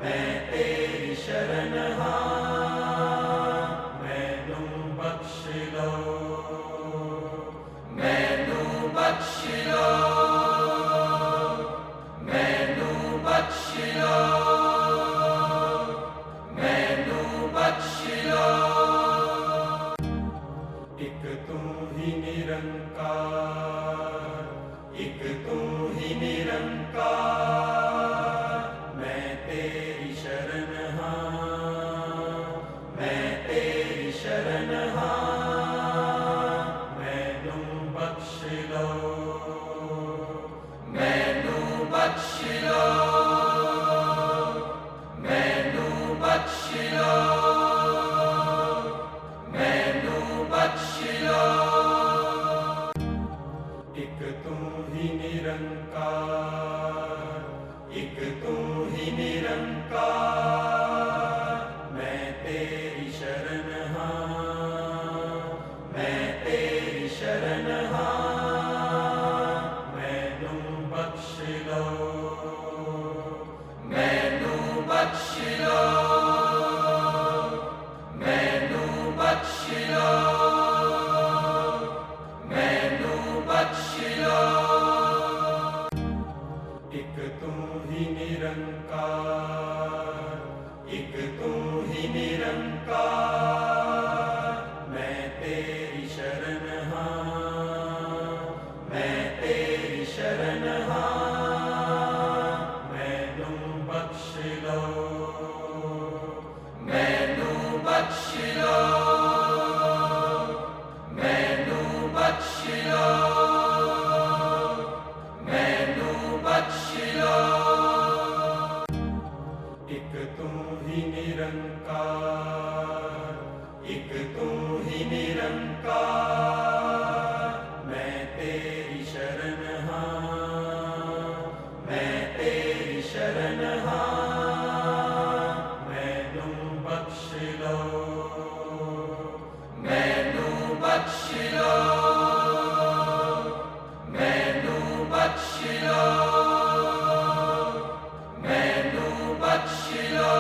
Speaker 1: मैं तेरी शरण हाँ, मैनू बख्श लो, मैनू बख्श लो, मैनू बख्श लो, मैनू बख्श लो। एक तू ही निरंकार, एक तू ही निरंकार, मैं तेरी शरण हाँ, मैं तेरी शरण हाँ, मैनू बख्श लो, मैनू बख्श लो, मैनू बख्श लो, मैनू बख्श लो। एक तू ही निरंकार, एक तू ही निरंकार, मैं तेरी शरण हाँ, मैं तेरी शरण हाँ, मैनू बख्श लो, मैनू बख्श लो, मैनू बख्श लो, मैनू बख्श लो। एक तू ही निरंकार, एक तू ही निरंकार, मैं तेरी शरण हाँ, मैं तेरी शरण हाँ, मैनू बख्श लो, मैनू बख्श लो, मैनू बख्श लो, मैनू बख्श लो। एक तू ही निरंकार, एक तू ही निरंकार, मैं तेरी शरण हाँ, मैं तेरी शरण हाँ, मैनू बख्श लो, मैनू बख्श लो, मैनू बख्श लो, मैनू बख्श लो।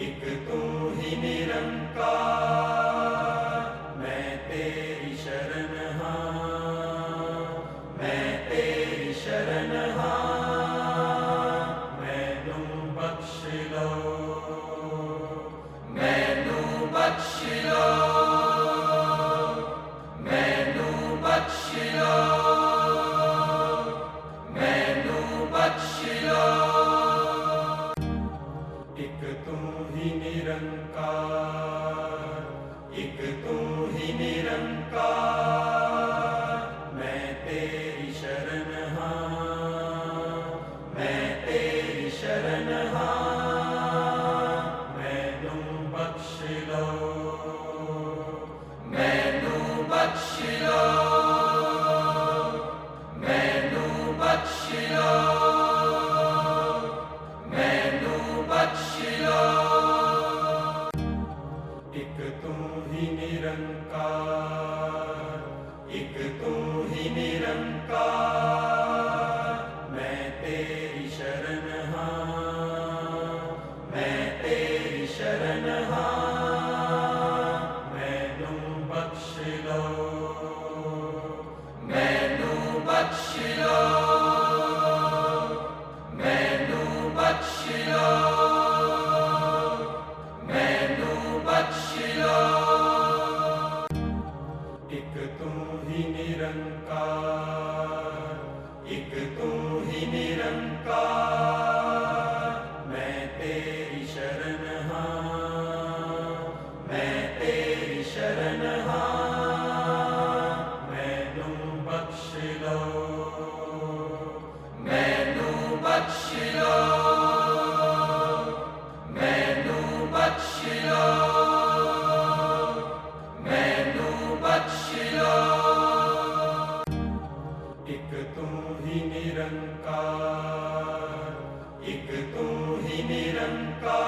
Speaker 1: एक तू ही निरंकार। मैं तेरी शरण हाँ, मैं तेरी शरण हाँ। मैनू बख्श लो, मैनू बख्श लो, मैनू बख्श लो, मैनू बख्श लो। एक तू ही निरंकार, एक तू ही निरंकार। मैं तेरी शरण हाँ, मैं तेरी शरण हाँ। मैनू बख्श लो, मैनू बख्श लो, मैनू बख्श लो, मैनू बख्श लो। एक तू ही निरंकार, एक तू ही निरंकार। मैं तेरी शरण हाँ, मैं तेरी शरण हाँ। मैनू बख्श लो, मैनू बख्श लो, मैनू बख्श लो, मैनू बख्श लो। एक तू ही निरंकार, एक तू ही निरंकार। मैं तेरी शरण हाँ, मैं तेरी शरण हाँ। मैनू बख्श लो, मैनू बख्श लो, मैनू बख्श लो, मैनू बख्श लो। एक तू ही निरंकार, एक तू ही निरंकार।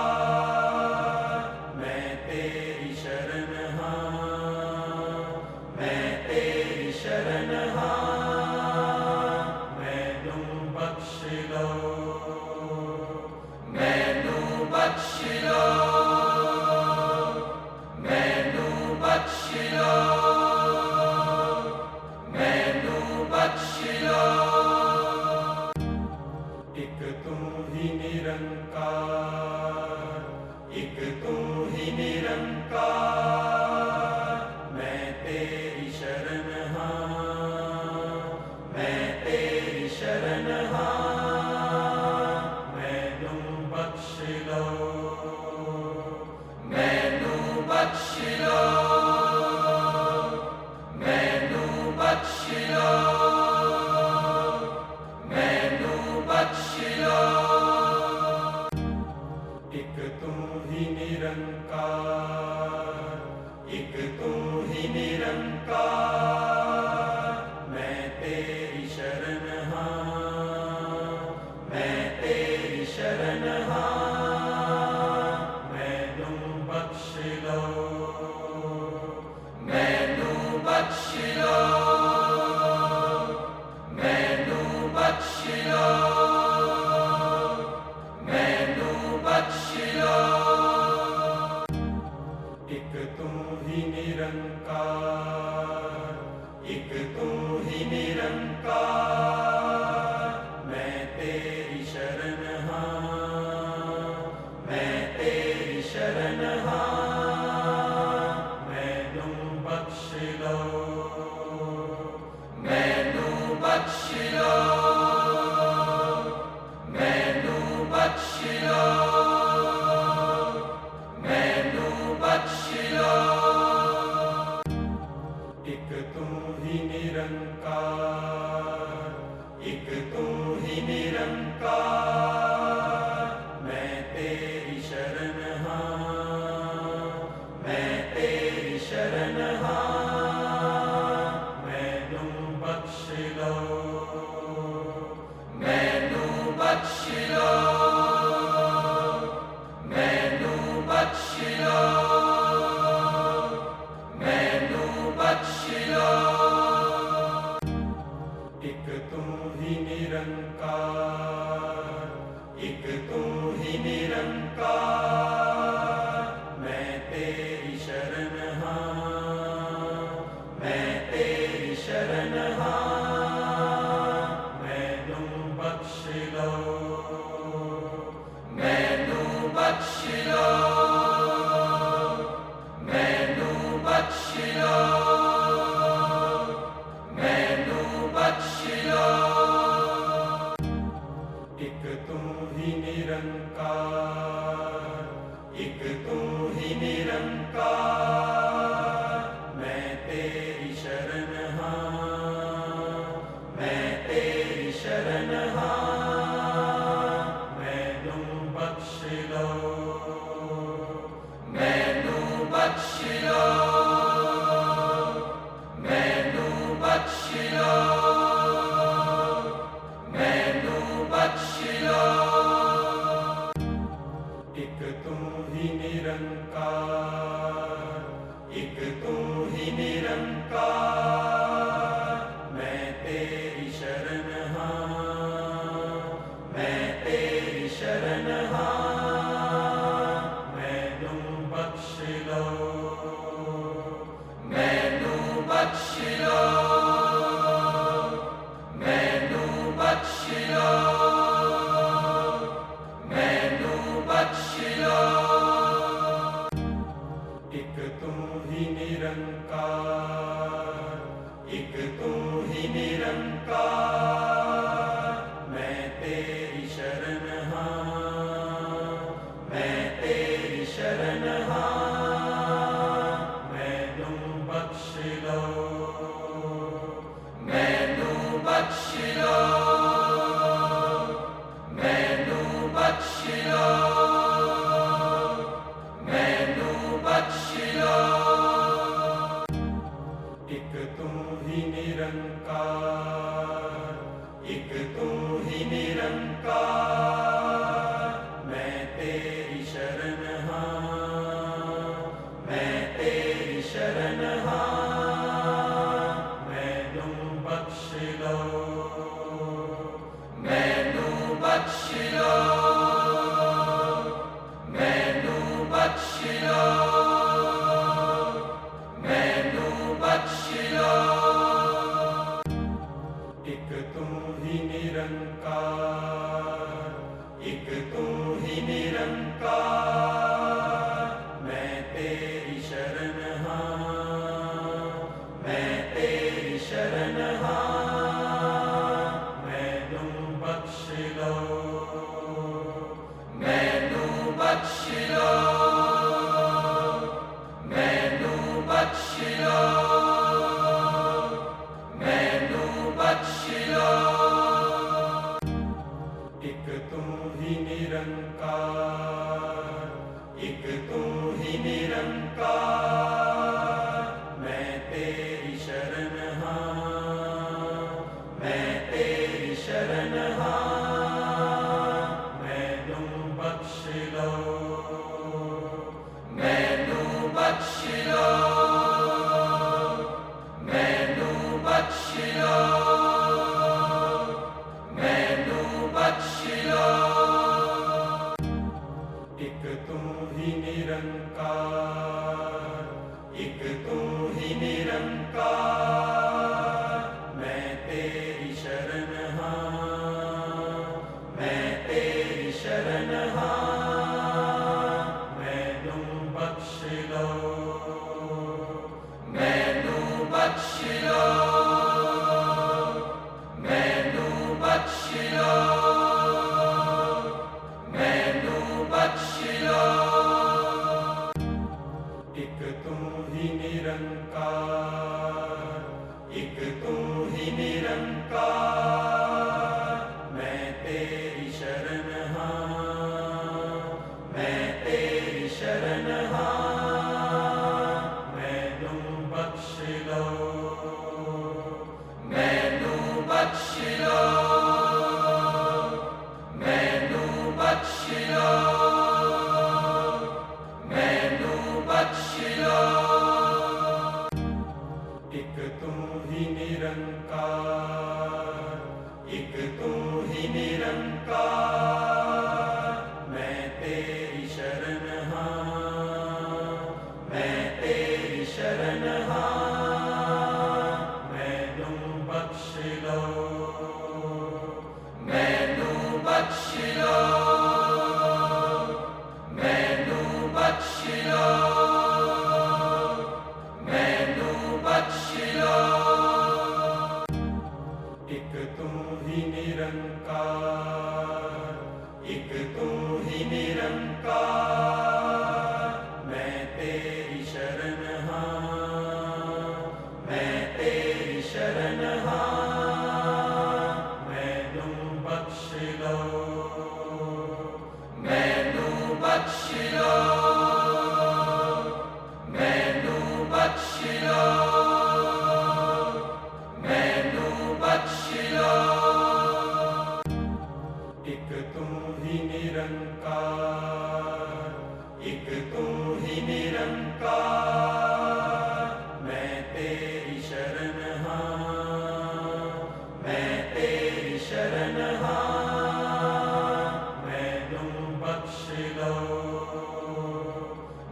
Speaker 1: मैं तेरी शरण हाँ, मैं तेरी शरण हाँ। मैनू बख्श लो, मैनू बख्श लो, मैनू बख्श लो, मैनू बख्श लो। एक तू ही निरंकार, एक तू ही निरंकार। मैं तेरी शरण हाँ, मैं तेरी शरण हाँ। मैनू बख्श लो, मैनू बख्श लो, मैनू बख्श लो, मैनू बख्श लो। एक तू ही निरंकार, एक तू ही निरंकार। मैं तेरी शरण हाँ, मैं तेरी शरण हाँ। मैनू बख्श लो, मैनू बख्श लो, मैनू बख्श लो, मैनू बख्श लो। एक तू ही निरंकार, एक तू ही निरंकार। मैं तेरी शरण हाँ, मैं तेरी शरण हाँ। मैनू बख्श लो, मैनू बख्श लो, मैनू बख्श लो, मैनू बख्श लो। एक तू ही निरंकार, एक तू ही निरंकार। मैं तेरी शरण हाँ, मैं तेरी शरण हाँ। मैनू बख्श लो, मैनू बख्श लो, मैनू बख्श लो, मैनू बख्श लो। एक तू ही निरंकार, एक तू ही निरंकार। बख्श लो, मैनू बख्श लो, मैनू बख्श लो, मैनू बख्श लो। एक तू ही निरंकार, एक तू ही निरंकार, मैं तेरी शरण हाँ, मैं तेरी शरण हाँ, मैनू बख्श लो, मैनू बख्श लो, मैनू बख्श लो, मैनू बख्श लो। एक तू ही निरंकार, एक तू ही निरंकार, मैं तेरी शरण हाँ, मैं तेरी शरण हाँ, मैनू बख्श लो, मैनू बख्श लो, मैनू बख्श लो, मैनू बख्श लो। एक तू ही निरंकार, एक तू ही निरंकार, मैं तेरी शरण हाँ, मैं तेरी शरण हाँ, मैनू बख्श लो, मैनू बख्श लो, मैनू बख्श लो, मैनू बख्श लो। एक तू ही निरंकार, एक तू ही निरंकार, मैं तेरी शरण हाँ, मैं तेरी शरण हाँ, मैनू बख्श लो, मैनू बख्श लो, मैनू बख्श लो, मैनू बख्श लो। एक तू ही निरंकार, एक तू ही निरंकार, मैं तेरी शरण हाँ, मैं तेरी शरण हाँ, मैनू बख्श लो, मैनू बख्श लो, मैनू बख्श लो, मैनू बख्श लो। एक तू ही निरंकार, एक तू ही निरंकार, मैं तेरी शरण हाँ, मैं तेरी शरण हाँ, मैनू बख्श लो, मैनू बख्श लो, मैनू बख्श लो, मैनू बख्श लो। एक तू ही निरंकार, एक तू ही निरंकार, मैं तेरी शरण हाँ, मैं तेरी शरण हाँ, मैनू बख्श लो, मैनू बख्श लो, मैनू बख्श लो, मैनू बख्श लो। एक तू ही निरंकार, एक तू ही निरंकार, मैं तेरी शरण हाँ, मैं तेरी शरण हाँ, मैनू बख्श लो, मैनू बख्श लो, मैनू बख्श लो, मैनू बख्श लो। एक तू ही निरंकार, एक तू ही निरंकार,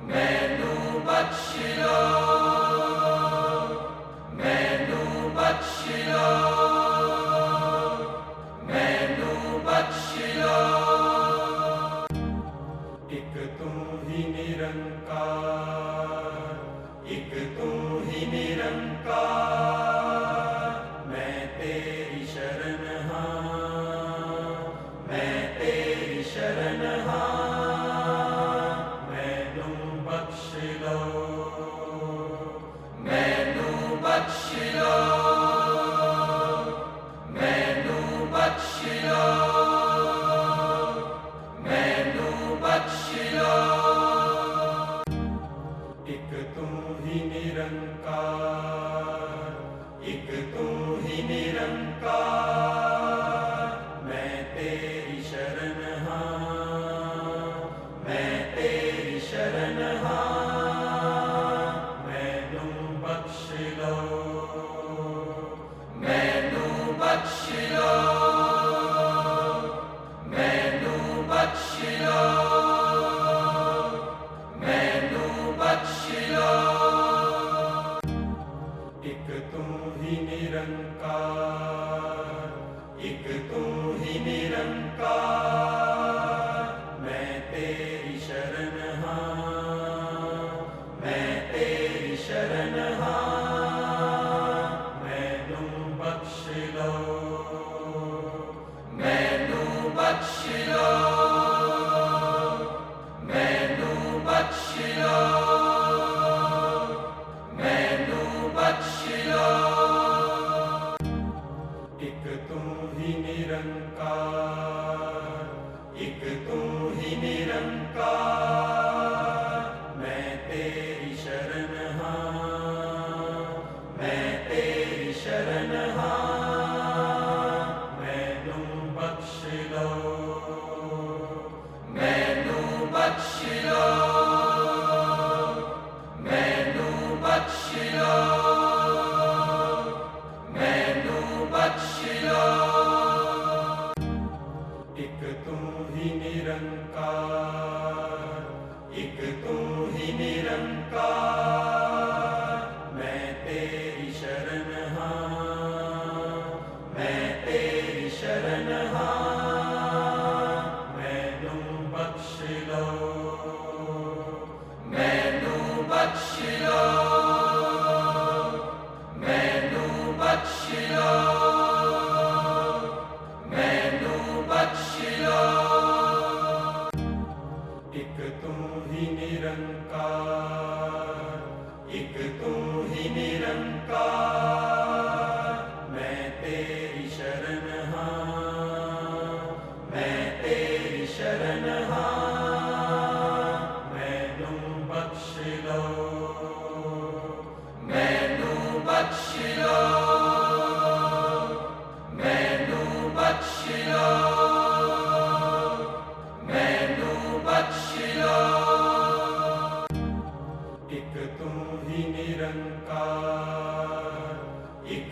Speaker 1: मैनू बख्श लो, मैनू बख्श लो, मैनू बख्श लो। एक तू ही निरंकार, एक तू ही निरंकार। मैं तेरी शरण हाँ, मैं तेरी शरण हाँ। मैनू बख्श लो, मैनू बख्श लो, मैनू बख्श लो, मैनू बख्श लो। एक तू ही निरंकार, एक तू ही निरंकार। मैं तेरी शरण हाँ, मैं तेरी शरण हाँ। मैनू बख्श लो, मैनू बख्श लो, मैनू बख्श लो, मैनू बख्श लो। एक तू ही निरंकार, एक तू ही निरंकार। मैं तेरी शरण हाँ, मैं तेरी शरण हाँ। मैनू बख्श लो, मैनू बख्श लो, मैनू बख्श लो, मैनू बख्श लो। एक तू ही निरंकार, एक तू ही निरंकार। मैं तेरी शरण हाँ, मैं तेरी शरण हाँ। मैनू बख्श लो, मैनू बख्श लो, मैनू बख्श लो, मैनू बख्श लो। एक तू ही निरंकार, एक तू ही निरंकार। मैं तेरी शरण हाँ, मैं तेरी शरण हाँ। मैनू बख्श लो, मैनू बख्श लो, मैनू बख्श लो, मैनू बख्श लो। एक तू ही निरंकार, एक तू ही निरंकार। मैं तेरी शरण हाँ, मैं तेरी शरण हाँ। मैनू बख्श लो, मैनू बख्श लो, मैनू बख्श लो, मैनू बख्श लो। एक तू ही निरंकार, एक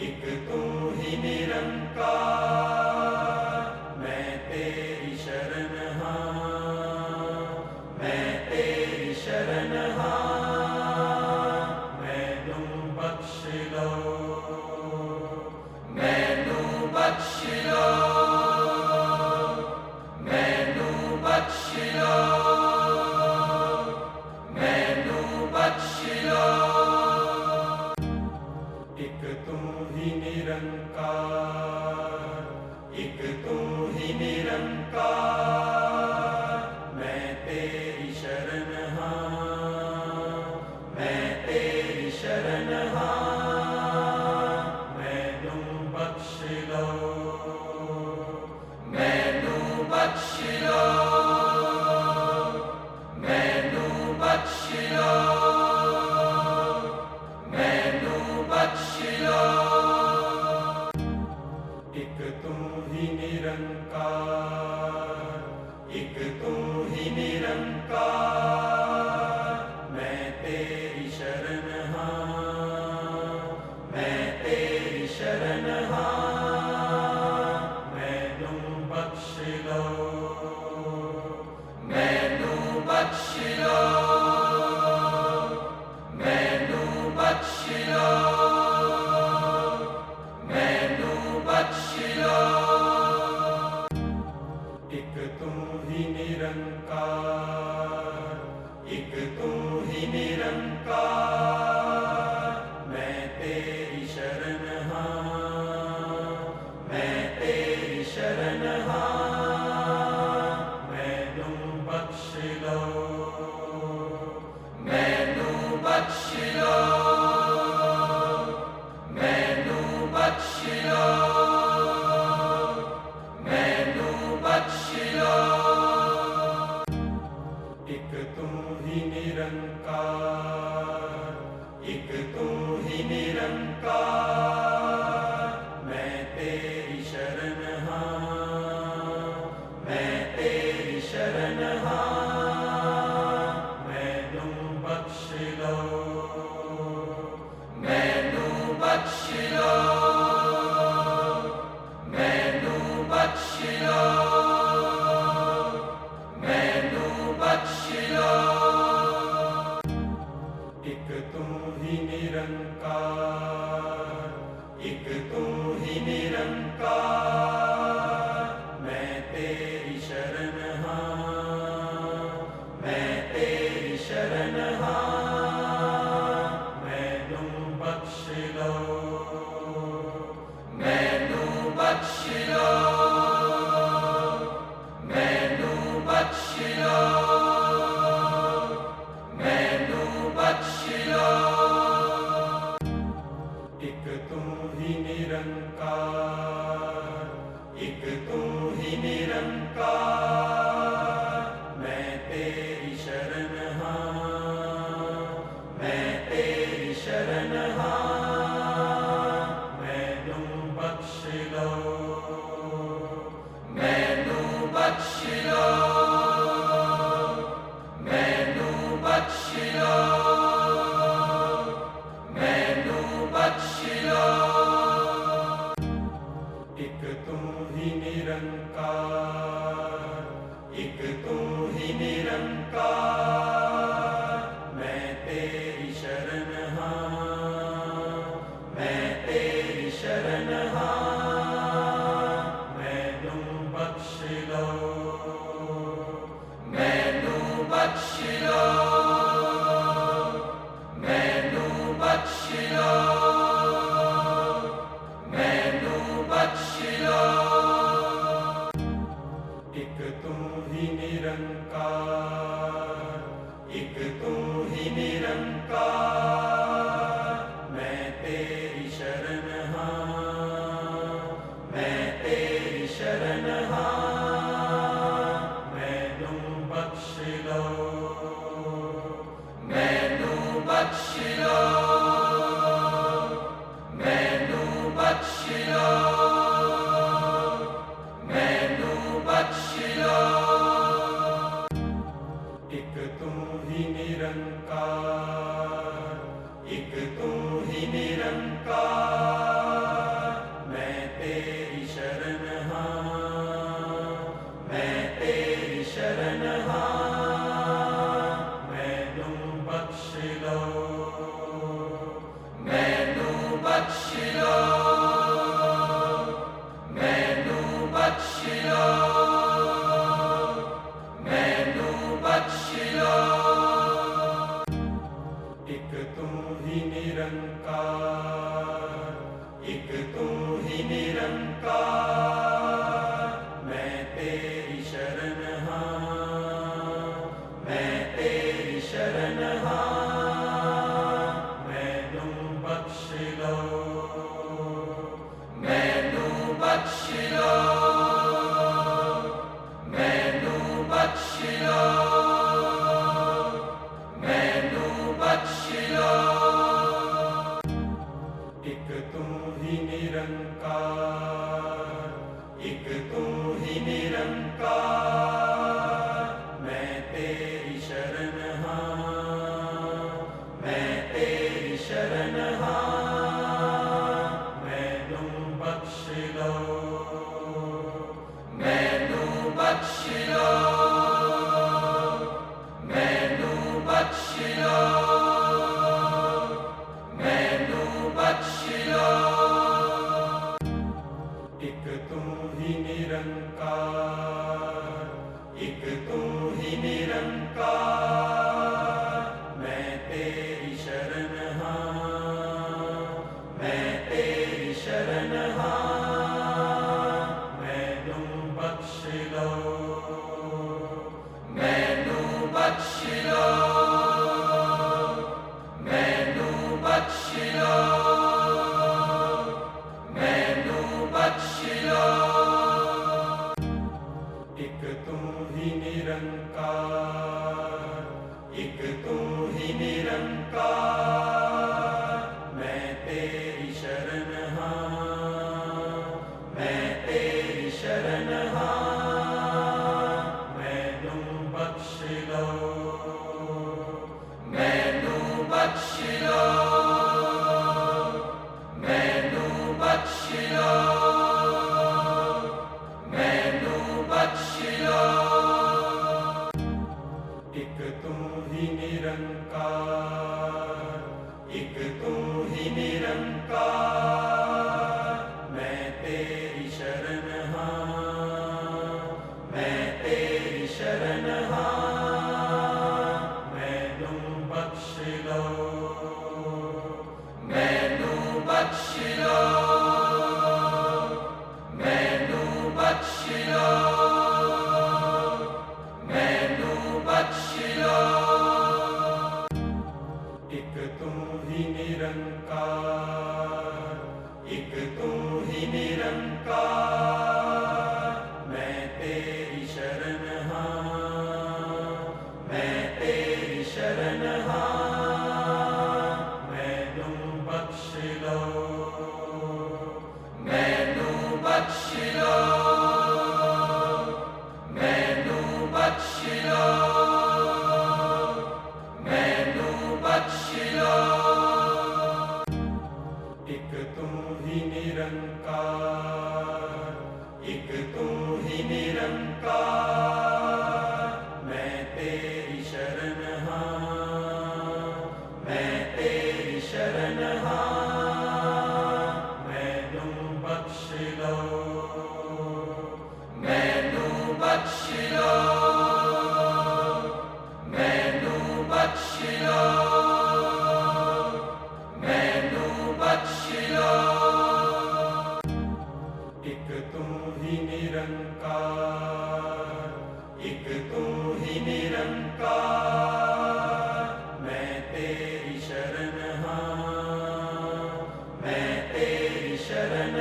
Speaker 1: एक तू ही निरंकार। मैं तेरी शरण हाँ, मैं तेरी शरण हाँ। मैनू बख्श लो, मैनू बख्श लो, मैनू बख्श लो, मैनू बख्श लो। एक तू ही निरंकार, एक तू ही निरंकार। मैं तेरी शरण हाँ, मैं तेरी शरण हाँ। मैनू बख्श लो, मैनू बख्श लो, मैनू बख्श लो, मैनू बख्श लो। एक तू ही निरंकार, एक तू ही निरंकार। मैं तेरी शरण हाँ, मैं तेरी शरण हाँ। मैनू बख्श लो, मैनू बख्श लो, मैनू बख्श लो, मैनू बख्श लो। एक तू ही निरंकार, एक तू ही निरंकार। मैं तेरी शरण हाँ, मैं तेरी शरण हाँ। मैनू बख्श लो, मैनू बख्श लो, मैनू बख्श लो, मैनू बख्श लो। एक तू ही निरंकार, एक तू ही निरंकार। मैं तेरी शरण हाँ, मैं तेरी शरण हाँ। मैनू बख्श लो, मैनू बख्श लो, मैनू बख्श लो, मैनू बख्श लो। एक तू ही निरंकार, एक तू ही निरंकार। मैं तेरी शरण हाँ, मैं तेरी शरण हाँ। मैनू बख्श लो, मैनू बख्श लो, मैनू बख्श लो, मैनू बख्श लो। एक तू ही निरंकार, एक तू ही निरंकार। मैं तेरी शरण हाँ, मैं तेरी शरण हाँ। मैनू बख्श लो, मैनू बख्श लो, मैनू बख्श लो, मैनू बख्श लो। एक तू ही निरंकार, एक तू ही निरंकार। मैं तेरी शरण हाँ, मैं तेरी शरण हाँ। मैनू बख्श लो, मैनू बख्श लो, मैनू बख्श लो, मैनू बख्श लो। एक तू ही निरंकार, एक तू ही निरंकार। मैं तेरी शरण हाँ, एक तू ही निरंकार, मैं तेरी शरण हाँ, मैं तेरी शरण हाँ, मैनू बख्श लो, मैनू बख्श लो, मैनू बख्श लो, मैनू बख्श लो। एक तू ही निरंकार, एक तू ही निरंकार, मैं तेरी शरण हाँ, मैं तेरी शरण हाँ, मैनू बख्श लो, मैनू बख्श लो, मैनू बख्श लो, मैनू बख्श लो। एक तू ही निरंकार, एक तू ही निरंकार, मैं तेरी शरण हाँ, मैं तेरी शरण हाँ, मैनू बख्श लो, मैनू बख्श लो, मैनू बख्श लो, मैनू बख्श लो। एक तू ही निरंकार, एक तू ही निरंकार, मैं तेरी शरण हाँ, मैं तेरी शरण हाँ, मैनू बख्श लो, मैनू बख्श लो, मैनू बख्श लो, मैनू बख्श लो। एक तू ही निरंकार, एक तू ही निरंकार, मैं तेरी शरण हाँ, मैं तेरी शरण हाँ, मैनू बख्श लो, मैनू बख्श लो, मैनू बख्श लो, मैनू बख्श लो। एक तू ही निरंकार, एक तू ही निरंकार, मैं तेरी शरण हाँ, मैं तेरी शरण हाँ, मैनू बख्श लो, मैनू बख्श लो, मैनू बख्श लो, मैनू बख्श लो। एक तू ही निरंकार, एक तू ही निरंकार, मैं तेरी शरण हाँ, मैं तेरी शरण हाँ, मैनू बख्श लो, मैनू बख्श लो, मैनू बख्श लो, मैनू बख्श लो। एक तू ही निरंकार, एक तू ही निरंकार, मैं तेरी शरण हाँ, मैं तेरी शरण